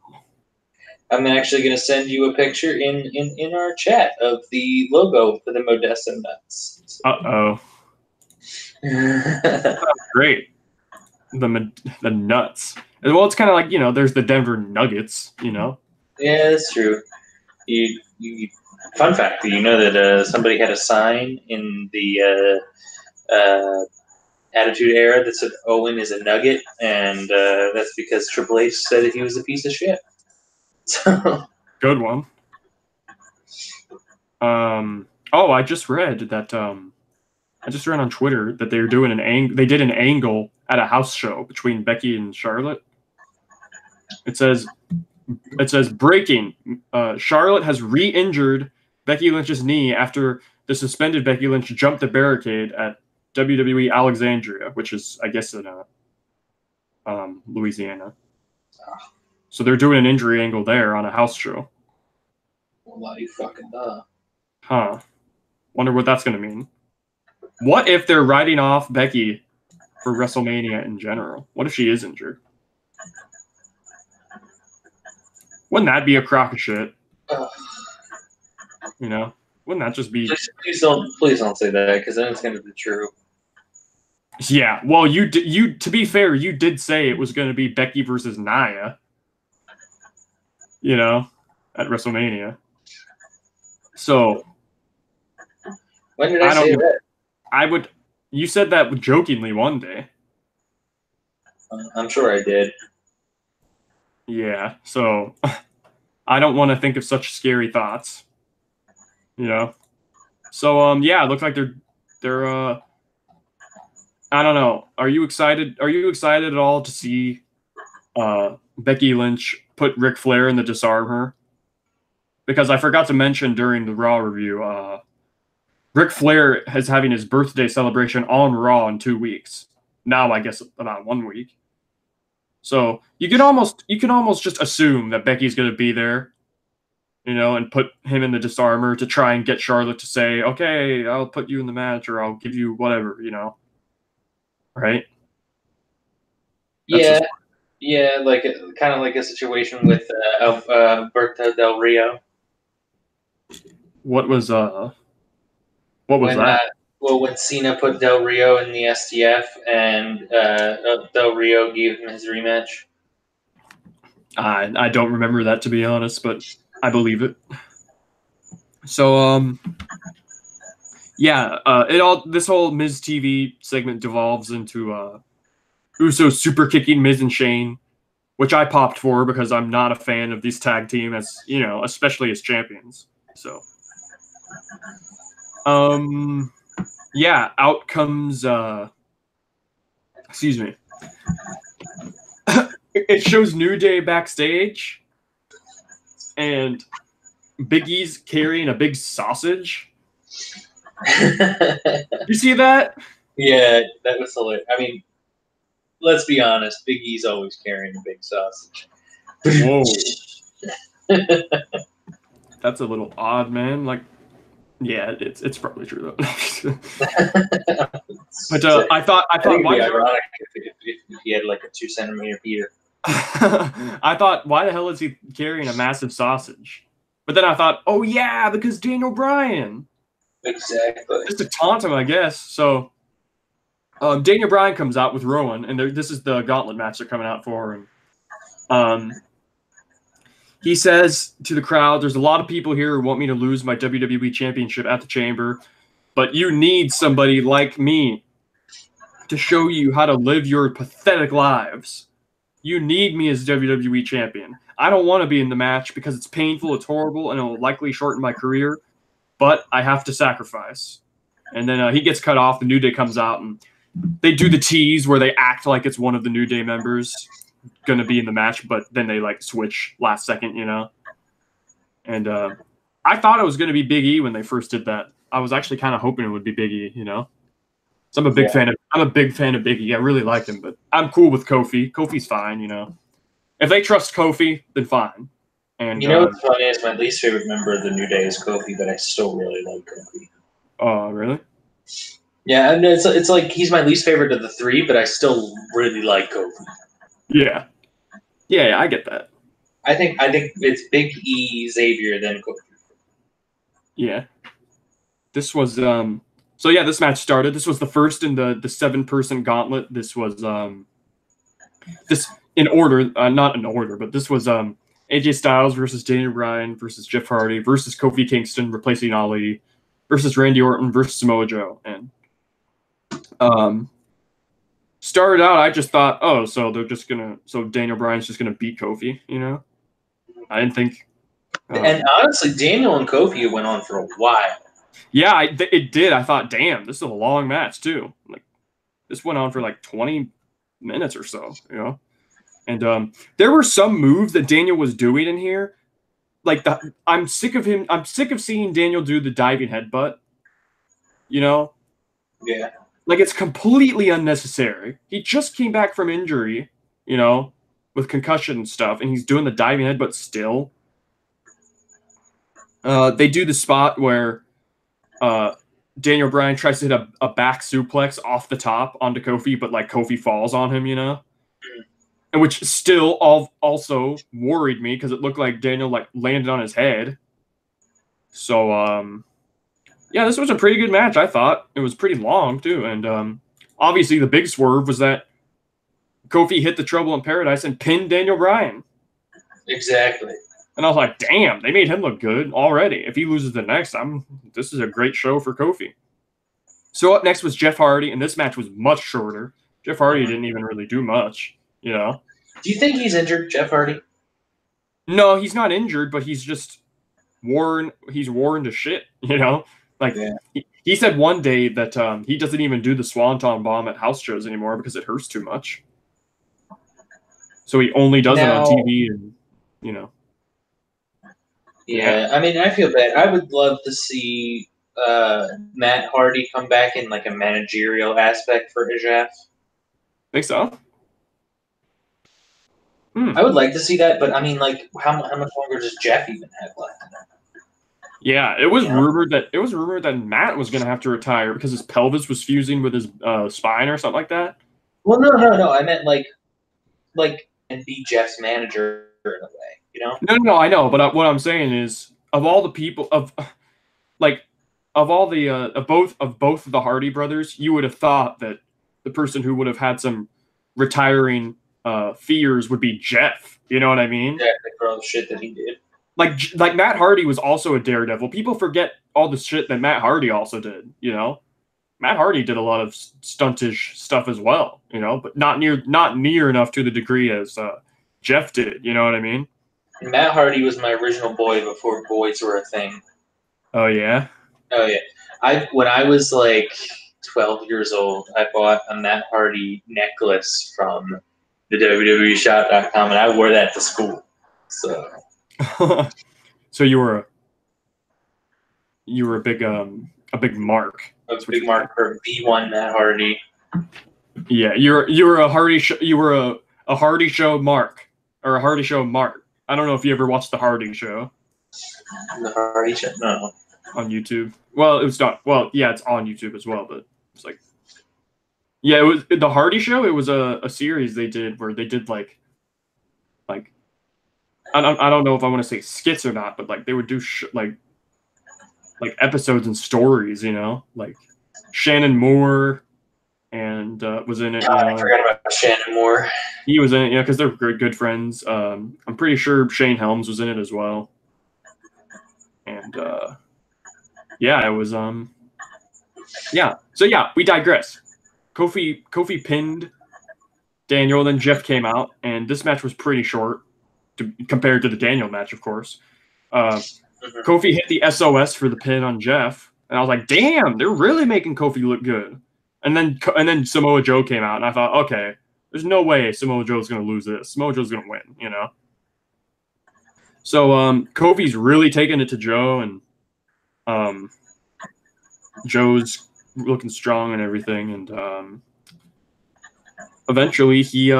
I'm actually going to send you a picture in our chat of the logo for the Modesto Nuts.
Uh-oh. That's great. The Nuts. Well, it's kind of like, you know, there's the Denver Nuggets, you know?
Yeah, that's true. You fun fact, do you know that somebody had a sign in the Attitude Era that said Owen is a nugget, and that's because Triple H said that he was a piece of shit. So.
Good one. Oh, I just read that I just read on Twitter that they're doing they did an angle at a house show between Becky and Charlotte. It says breaking. Charlotte has re-injured Becky Lynch's knee after the suspended Becky Lynch jumped the barricade at WWE Alexandria, which is, I guess, in Louisiana. So they're doing an injury angle there on a house show.
Well, you fucking duh.
Huh. Wonder what that's going to mean. What if they're writing off Becky for WrestleMania in general? What if she is injured? Wouldn't that be a crock of shit? You know? Wouldn't that just be...
Please don't say that, because then it's going to be true.
Yeah, well, you to be fair, you did say it was going to be Becky versus Nia. You know, at WrestleMania. So...
When did I say that?
You said that jokingly one day.
I'm sure I did.
Yeah, so I don't want to think of such scary thoughts. You know? So yeah, it looks like they're I don't know. Are you excited at all to see Becky Lynch put Ric Flair in the Disarm Her? Because I forgot to mention during the Raw review, Ric Flair is having his birthday celebration on Raw in 2 weeks. Now, I guess about 1 week. So you can almost just assume that Becky's going to be there, you know, and put him in the Disarmer to try and get Charlotte to say, "Okay, I'll put you in the match, or I'll give you whatever," you know. Right?
Yeah, like kind of like a situation with Alberto Del Rio.
What was that?
Well, when Cena put Del Rio in the STF and Del Rio gave him his rematch.
I don't remember that, to be honest, but I believe it. So yeah, this whole Miz TV segment devolves into Usos super kicking Miz and Shane, which I popped for because I'm not a fan of this tag team, as you know, especially as champions. So yeah, out comes excuse me. It shows New Day backstage, and Big E's carrying a big sausage. You see that?
Yeah, that was hilarious. I mean, let's be honest. Big E's always carrying a big sausage.
Whoa. That's a little odd, man. Like, yeah, it's probably true though. But I thought
it'd be ironic if he had like a 2 centimeter Peter.
I thought, why the hell is he carrying a massive sausage? But then I thought, oh yeah, because Daniel Bryan.
Exactly.
Just to taunt him, I guess. So Daniel Bryan comes out with Rowan, and this is the gauntlet match they're coming out for. And he says to the crowd, there's a lot of people here who want me to lose my WWE Championship at the Chamber, but you need somebody like me to show you how to live your pathetic lives. You need me as WWE Champion. I don't want to be in the match because it's painful, it's horrible, and it will likely shorten my career, but I have to sacrifice. And then he gets cut off, the New Day comes out, and they do the tease where they act like it's one of the New Day members going to be in the match, but then they like switch last second, you know? And I thought it was going to be Big E when they first did that. I was actually kind of hoping it would be Big E, you know? So I'm a big fan of Big E. I really like him, but I'm cool with Kofi. Kofi's fine, you know. If they trust Kofi, then fine. And
you know what's funny is my least favorite member of the New Day is Kofi, but I still really like Kofi.
Oh, really?
Yeah, and it's like he's my least favorite of the 3, but I still really like Kofi.
Yeah. Yeah, I get that.
I think it's Big E, Xavier, then Kofi.
Yeah. This was so yeah, this match started. This was the first in the 7-person gauntlet. This was this in order, not in order, but this was AJ Styles versus Daniel Bryan versus Jeff Hardy versus Kofi Kingston replacing Ali versus Randy Orton versus Samoa Joe. And started out, I just thought, oh, so Daniel Bryan's just gonna beat Kofi, you know? I didn't think.
And honestly, Daniel and Kofi went on for a while.
Yeah, it did. I thought, damn, this is a long match too. Like, this went on for like 20 minutes or so, you know. And there were some moves that Daniel was doing in here. Like I'm sick of him. I'm sick of seeing Daniel do the diving headbutt. You know.
Yeah.
Like, it's completely unnecessary. He just came back from injury, you know, with concussion and stuff, and he's doing the diving headbutt still. They do the spot where Daniel Bryan tries to hit a back suplex off the top onto Kofi, but like Kofi falls on him, you know? And which still also worried me because it looked like Daniel like landed on his head. So yeah, this was a pretty good match, I thought. It was pretty long too, and obviously the big swerve was that Kofi hit the Trouble in Paradise and pinned Daniel Bryan.
Exactly.
And I was like, damn, they made him look good already. If he loses the next, this is a great show for Kofi. So up next was Jeff Hardy, and this match was much shorter. Jeff Hardy didn't even really do much, you know.
Do you think he's injured, Jeff Hardy?
No, he's not injured, but he's just worn. He's worn to shit, you know. Like, he said one day that he doesn't even do the Swanton Bomb at house shows anymore because it hurts too much. So he only does it on TV, and you know.
Yeah, I mean, I feel bad. I would love to see Matt Hardy come back in like a managerial aspect for Jeff.
Think so?
I would like to see that, but I mean, like, how much longer does Jeff even have left?
Yeah, it was rumored that Matt was going to have to retire because his pelvis was fusing with his spine or something like that.
Well, no. I meant like, and be Jeff's manager in a way, you know?
No, I know, but what I'm saying is, of all the people of all the of both of the Hardy brothers, you would have thought that the person who would have had some retiring fears would be Jeff. You know what I mean?
Yeah, for all the shit that he did.
Like Matt Hardy was also a daredevil. People forget all the shit that Matt Hardy also did. You know, Matt Hardy did a lot of stuntish stuff as well. You know, but not near enough to the degree as Jeff did. You know what I mean?
Matt Hardy was my original boy before boys were a thing.
Oh yeah.
Oh yeah. When I was like 12 years old, I bought a Matt Hardy necklace from the WWEshop.com, and I wore that to school. So.
So you were a big mark.
A big mark for B1 Matt Hardy.
Yeah, you were a Hardy a Hardy Show mark, or a Hardy Show mark. I don't know if you ever watched the Hardy Show.
The Hardy Show, no.
On YouTube. Well, it was not. Well, yeah, it's on YouTube as well, but it's like, yeah, it was the Hardy Show. It was a series they did where they did like I don't know if I want to say skits or not, but like they would do like episodes and stories, you know, like Shannon Moore and was in it.
I forgot about Shannon Moore.
He was in it, yeah, because they're good friends. I'm pretty sure Shane Helms was in it as well. And yeah, it was yeah. So yeah, we digress. Kofi pinned Daniel, then Jeff came out, and this match was pretty short compared to the Daniel match, of course. Kofi hit the SOS for the pin on Jeff, and I was like, damn, they're really making Kofi look good. And then Samoa Joe came out, and I thought, okay, there's no way Samoa Joe's going to lose this. Samoa Joe's going to win, you know? So Kofi's really taking it to Joe, and Joe's looking strong and everything, and eventually he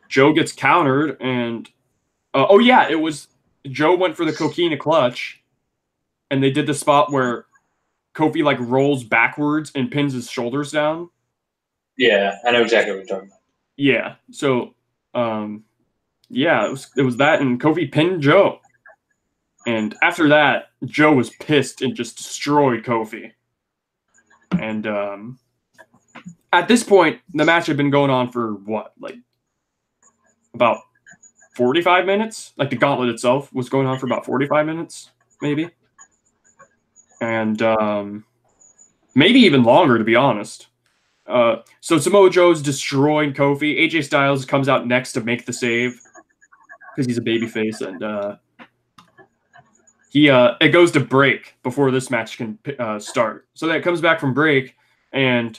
Joe gets countered, and oh yeah, it was Joe went for the coquina clutch, and they did the spot where Kofi like rolls backwards and pins his shoulders down.
Yeah, I know exactly what you're talking about.
Yeah, so yeah, it was that, and Kofi pinned Joe, and after that, Joe was pissed and just destroyed Kofi, and at this point, the match had been going on for what, like about 45 minutes? Like the gauntlet itself was going on for about 45 minutes, maybe. And maybe even longer, to be honest. So Samoa Joe's destroying Kofi. AJ Styles comes out next to make the save because he's a babyface, and it goes to break before this match can start. So that comes back from break, and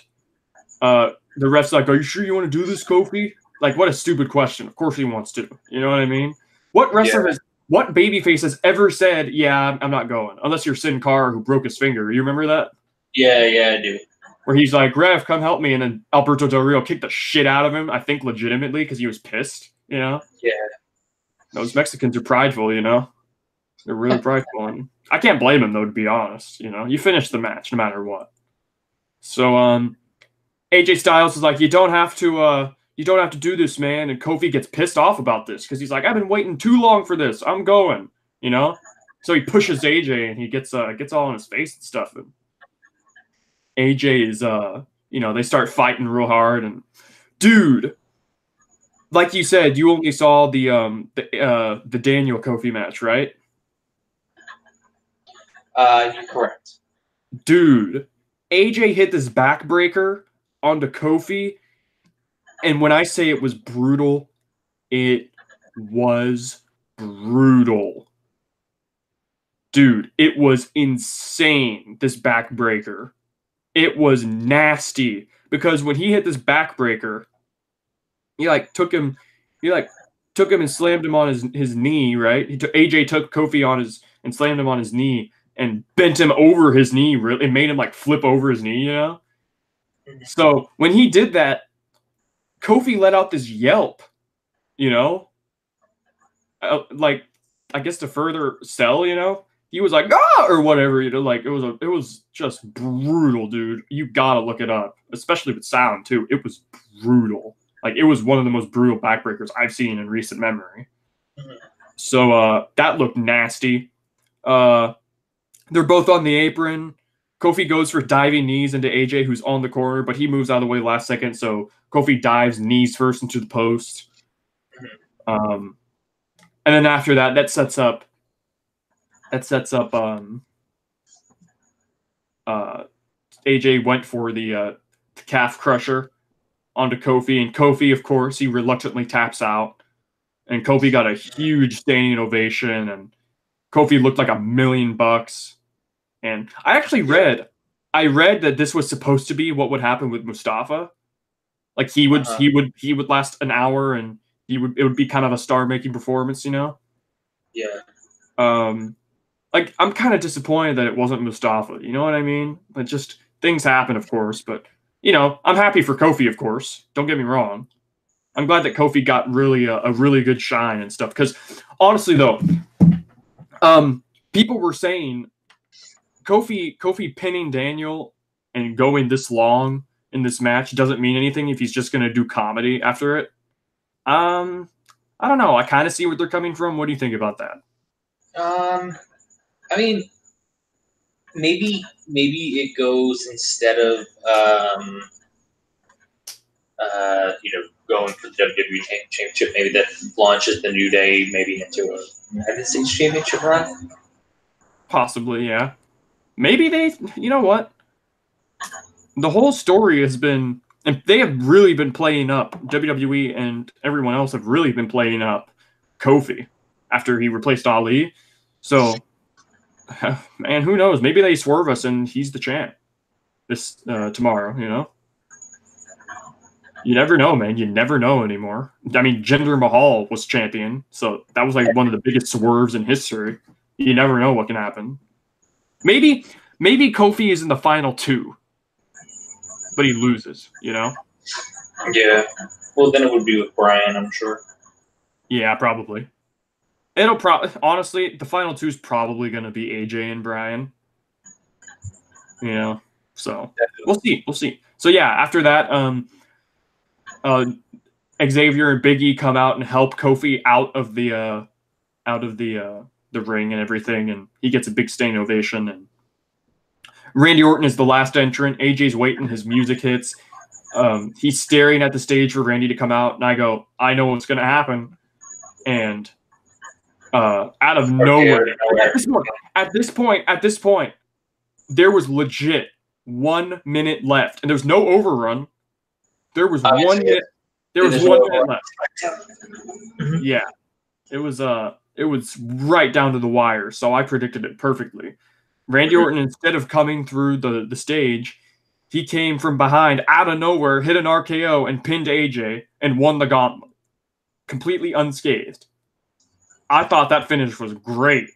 the ref's like, "Are you sure you want to do this, Kofi?" Like, what a stupid question. Of course he wants to. You know what I mean? What wrestler what babyface has ever said, "Yeah, I'm not going"? Unless you're Sin Cara, who broke his finger. You remember that?
Yeah, I do.
Where he's like, "Ref, come help me," and then Alberto Del Rio kicked the shit out of him. I think legitimately because he was pissed. You know?
Yeah.
Those Mexicans are prideful. You know? They're really prideful, and I can't blame him though. To be honest, you know, you finish the match no matter what. So AJ Styles is like, you don't have to do this, man. And Kofi gets pissed off about this because he's like, I've been waiting too long for this. I'm going, you know? So he pushes AJ, and he gets all in his face and stuff. And AJ is, you know, they start fighting real hard. And dude, like you said, you only saw the Daniel Kofi match, right?
You're correct.
Dude, AJ hit this backbreaker onto Kofi. And when I say it was brutal, it was brutal. Dude, it was insane, this backbreaker. It was nasty. Because when he hit this backbreaker, he took him and slammed him on his knee, right? AJ took Kofi and slammed him on his knee and bent him over his knee. Really, it made him like flip over his knee, you know? So when he did that, Kofi let out this yelp, you know, like, I guess to further sell, you know, he was like, ah, or whatever, you know, like it was just brutal, dude. You gotta look it up, especially with sound too. It was brutal. Like, it was one of the most brutal backbreakers I've seen in recent memory. So that looked nasty. They're both on the apron. Kofi goes for diving knees into AJ, who's on the corner, but he moves out of the way last second, so Kofi dives knees first into the post. And then after that, that sets up AJ went for the calf crusher onto Kofi, and Kofi, of course, he reluctantly taps out, and Kofi got a huge standing ovation, and Kofi looked like $1 million. And I actually read that this was supposed to be what would happen with Mustafa. Like he would last an hour, and it would be kind of a star-making performance, you know?
Yeah.
Like I'm kind of disappointed that it wasn't Mustafa. You know what I mean? But just things happen, of course. But you know, I'm happy for Kofi, of course. Don't get me wrong. I'm glad that Kofi got really a really good shine and stuff. Because honestly, though, people were saying Kofi pinning Daniel and going this long in this match doesn't mean anything if he's just going to do comedy after it. I don't know. I kind of see where they're coming from. What do you think about that?
I mean, maybe it goes instead of going for the WWE Championship. Maybe that launches the New Day maybe into a United States Championship run.
Possibly, yeah. Maybe they. You know what? The whole story has been, and they have really been playing up. WWE and everyone else have really been playing up Kofi after he replaced Ali. So, man, who knows? Maybe they swerve us and he's the champ this tomorrow. You know, you never know, man. You never know anymore. I mean, Jinder Mahal was champion, so that was like one of the biggest swerves in history. You never know what can happen. Maybe Kofi is in the final two, but he loses. You know?
Yeah. Well, then it would be with Brian, I'm sure.
Yeah, probably. It'll honestly, the final two is probably going to be AJ and Brian. You know, so we'll see. So yeah, after that, Xavier and Big E come out and help Kofi out of the ring and everything, and he gets a big standing ovation. And Randy Orton is the last entrant. AJ's waiting, his music hits. He's staring at the stage for Randy to come out, and I go, I know what's going to happen. And out of nowhere, at this point, there was legit 1 minute left, and there's no overrun. There was 1 minute. There was 1 minute left. Yeah, it was right down to the wire. So I predicted it perfectly. Randy Orton, instead of coming through the stage, he came from behind out of nowhere, hit an RKO, and pinned AJ and won the gauntlet, completely unscathed. I thought that finish was great.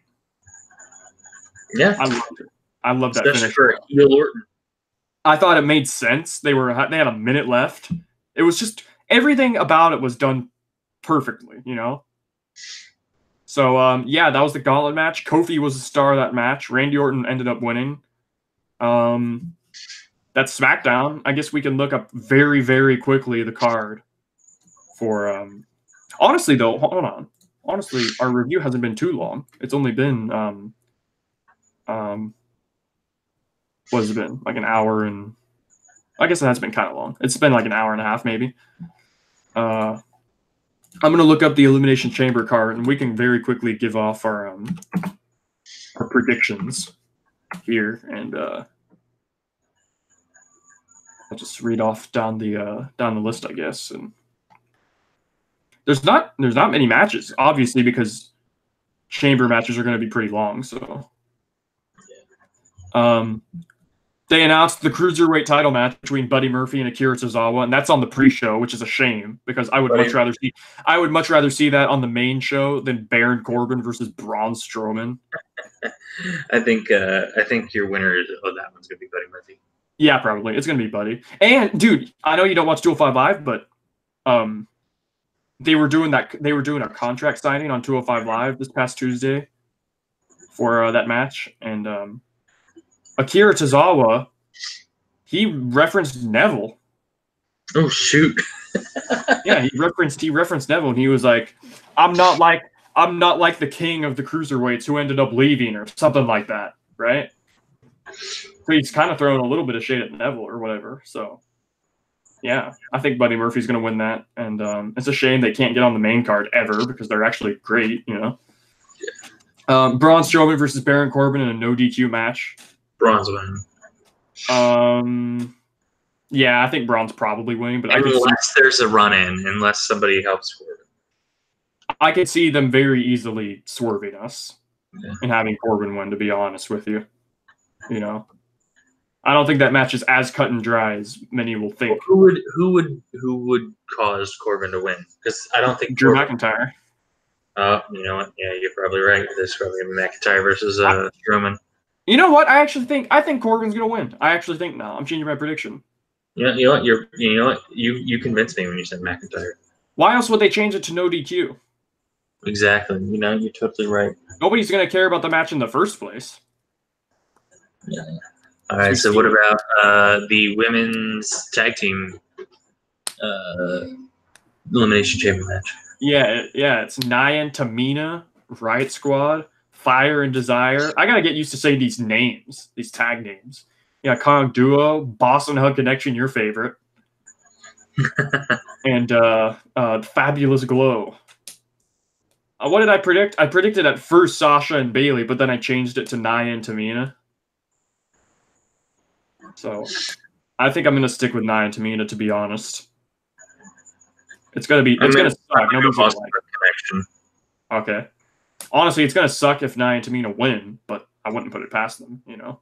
Yeah,
I loved it. I loved that finish.
For heel Orton.
I thought it made sense. They had a minute left. It was just everything about it was done perfectly, you know. So yeah, that was the gauntlet match. Kofi was the star of that match. Randy Orton ended up winning. That's SmackDown. I guess we can look up very, very quickly the card for. Honestly, though, hold on. Honestly, our review hasn't been too long. It's only been what has it been? Like an hour and I guess it has been kind of long. It's been like an hour and a half, maybe. I'm gonna look up the Elimination Chamber card, and we can very quickly give off our predictions here, and I'll just read off down the list, I guess. And there's not many matches, obviously, because chamber matches are going to be pretty long. So, they announced the cruiserweight title match between Buddy Murphy and Akira Tozawa, and that's on the pre-show, which is a shame because I would much rather see that on the main show than Baron Corbin versus Braun Strowman.
I think your winner of that one's gonna be Buddy Murphy.
Yeah, probably it's gonna be Buddy. And dude, I know you don't watch 205 Live, but they were doing a contract signing on 205 Live this past Tuesday for that match, and Akira Tozawa, he referenced Neville.
Oh shoot!
Yeah, he referenced Neville, and he was like, "I'm not like the king of the cruiserweights who ended up leaving," or something like that. right? So he's kind of throwing a little bit of shade at Neville or whatever. So, yeah, I think Buddy Murphy's going to win that. And it's a shame they can't get on the main card ever because they're actually great, you know? Braun Strowman versus Baron Corbin in a no DQ match.
Braun's winning.
Yeah, I think Braun's probably winning, but
unless there's a run-in, unless somebody helps Corbin.
I could see them very easily swerving us and having Corbin win, to be honest with you. You know? I don't think that match is as cut and dry as many will think.
Well, who would cause Corbin to win? Because I don't think
Drew McIntyre.
You know what? Yeah, you're probably right. There's probably McIntyre versus Strowman.
You know what? I think Corbin's gonna win. I actually think now. I'm changing my prediction.
You know what? You know what? You convinced me when you said McIntyre.
Why else would they change it to no DQ?
Exactly. You know, you're totally right.
Nobody's gonna care about the match in the first place.
Yeah. All right. So what about the women's tag team Elimination Chamber match?
Yeah. It's Nia and Tamina, Riot Squad, Fire and Desire. I gotta get used to saying these names, these tag names. Yeah, Kong Duo, Boston Hug Connection, your favorite, and Fabulous Glow. What did I predict? I predicted at first Sasha and Bailey, but then I changed it to Nia and Tamina. So I think I'm gonna stick with Nia and Tamina, to be honest. It's gonna suck. Nobody's gonna like it. Okay. Honestly, it's gonna suck if Nia and Tamina win, but I wouldn't put it past them, you know.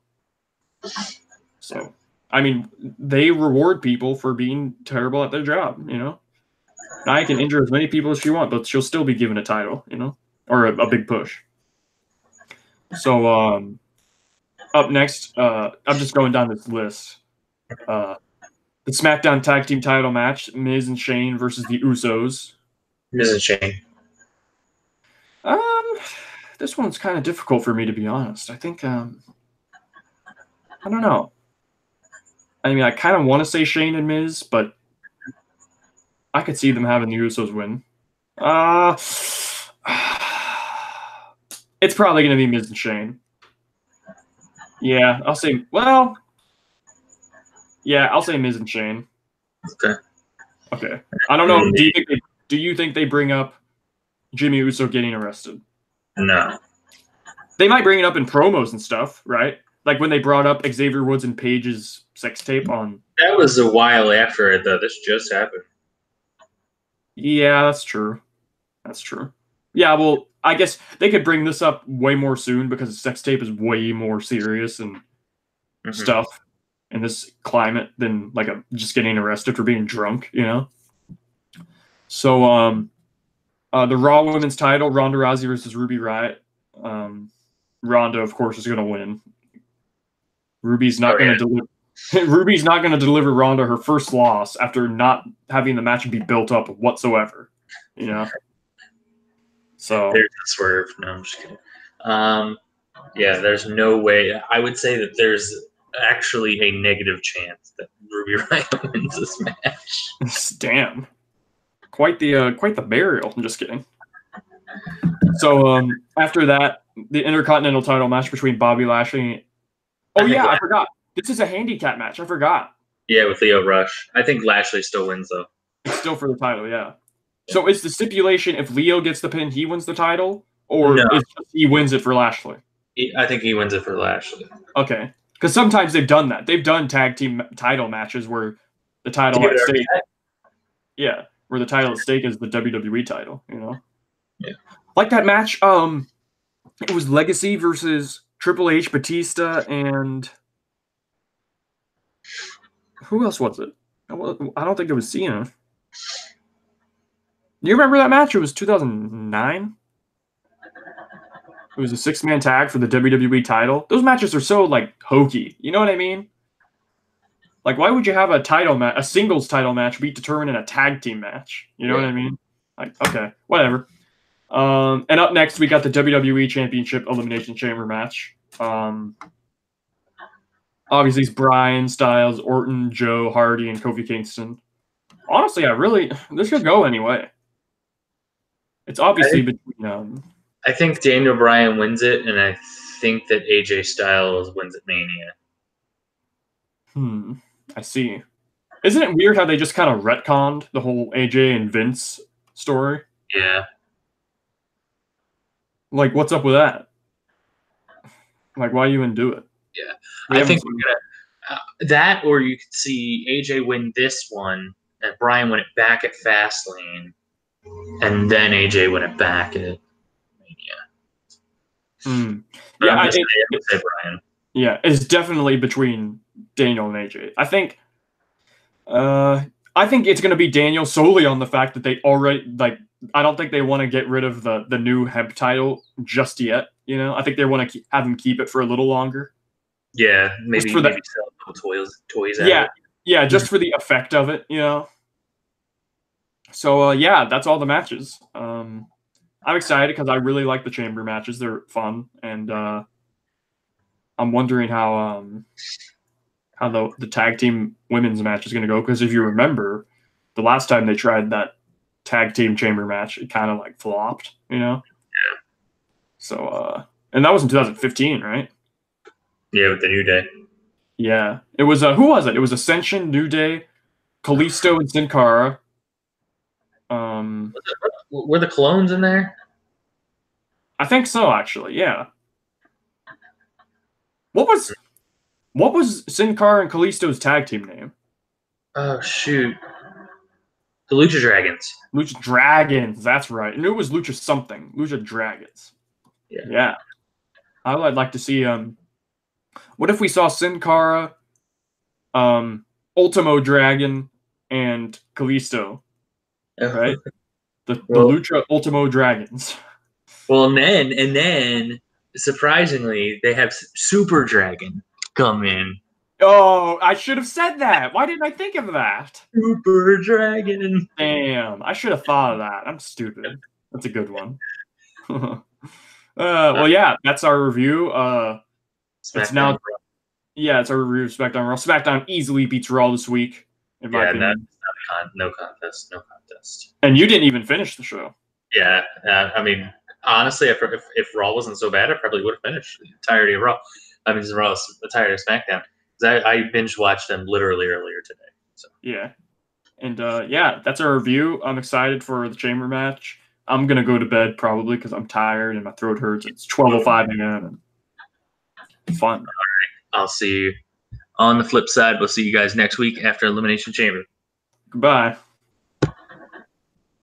So, I mean, they reward people for being terrible at their job, you know. Nia can injure as many people as she wants, but she'll still be given a title, you know, or a big push. So, up next, I'm just going down this list. The SmackDown Tag Team title match, Miz and Shane versus the Usos.
Miz and Shane.
This one's kind of difficult for me, to be honest. I think, I don't know. I mean, I kind of want to say Shane and Miz, but I could see them having the Usos win. It's probably going to be Miz and Shane. Yeah, I'll say Miz and Shane. Okay. I don't know. Do you think they bring up Jimmy Uso getting arrested?
No.
They might bring it up in promos and stuff, right? Like when they brought up Xavier Woods and Paige's sex tape on.
That was a while after it, though. This just happened.
Yeah, that's true. Yeah, well, I guess they could bring this up way more soon because the sex tape is way more serious and stuff in this climate than like just getting arrested for being drunk, you know? So, the Raw Women's title, Ronda Rousey versus Ruby Riott. Ronda, of course, is going to win. Ruby's not going to deliver Ronda her first loss after not having the match be built up whatsoever. You know. So
there's a swerve. No, I'm just kidding. Yeah, there's no way. I would say that there's actually a negative chance that Ruby Riott wins this match.
Damn. Quite the burial. I'm just kidding. So after that, the Intercontinental title match between Bobby Lashley. I forgot. This is a handicap match. I forgot. Yeah,
with Leo Rush. I think Lashley still wins though.
It's still for the title, yeah. So it's the stipulation: if Leo gets the pin, he wins the title, or he wins it for Lashley.
I think he wins it for Lashley.
Okay, because sometimes they've done that. They've done tag team title matches where the title at stake. Yeah, where the title at stake is the WWE title. You know.
Yeah.
Like that match. It was Legacy versus Triple H, Batista, and who else was it? I don't think it was Cena. Do you remember that match? It was 2009. It was a 6-man tag for the WWE title. Those matches are so like hokey. You know what I mean? Like, why would you have a singles title match be determined in a tag team match? You know what I mean? Like, okay, whatever. And up next, we got the WWE Championship Elimination Chamber match. Obviously, it's Bryan, Styles, Orton, Joe, Hardy, and Kofi Kingston. Honestly, this could go anyway. It's obviously between.
I think Daniel Bryan wins it, and I think that AJ Styles wins at Mania.
I see. Isn't it weird how they just kind of retconned the whole AJ and Vince story?
Yeah.
Like, what's up with that? Like, why even do it?
Yeah. I think we're gonna that, or you could see AJ win this one and Brian win it back at Fastlane, and then AJ win it back at Mania.
Yeah,
I'm gonna say Brian.
Yeah, it's definitely between Daniel and AJ. I think it's going to be Daniel solely on the fact that they already I don't think they want to get rid of the new hemp title just yet. You know, I think they want to have him keep it for a little longer.
Yeah, maybe
sell
a couple toys.
Yeah, just for the effect of it. You know. So yeah, that's all the matches. I'm excited because I really like the chamber matches. They're fun, and I'm wondering how the tag team women's match is going to go, because if you remember, the last time they tried that tag team chamber match, it kind of like flopped, you know?
Yeah.
So, and that was in 2015, right?
Yeah, with the New Day.
Yeah. It was, who was it? It was Ascension, New Day, Kalisto, and Sin Cara.
Were the clones in there?
I think so, actually, yeah. What was Sin Cara and Kalisto's tag team name?
Oh, shoot. The Lucha Dragons.
Lucha Dragons, that's right. I knew it was Lucha something. Lucha Dragons. Yeah. I'd like to see what if we saw Sin Cara, Ultimo Dragon, and Kalisto? Right? The Lucha Ultimo Dragons.
Well, and then surprisingly, they have Super Dragon come in.
Oh, I should have said that. Why didn't I think of that?
Super Dragon.
Damn, I should have thought of that. I'm stupid. That's a good one. Well, yeah, that's our review. It's now, it's our review of SmackDown. Raw. SmackDown easily beats Raw this week, in my opinion.
No contest.
And you didn't even finish the show.
Yeah, I mean, honestly, if Raw wasn't so bad, I probably would have finished the entirety of Raw. I mean, Raw, the entirety of SmackDown. I binge watched them literally earlier today. So
yeah, and that's our review. I'm excited for the chamber match. I'm gonna go to bed probably because I'm tired and my throat hurts. It's 12:05 a.m. Fun.
All right, I'll see you on the flip side. We'll see you guys next week after Elimination Chamber.
Goodbye.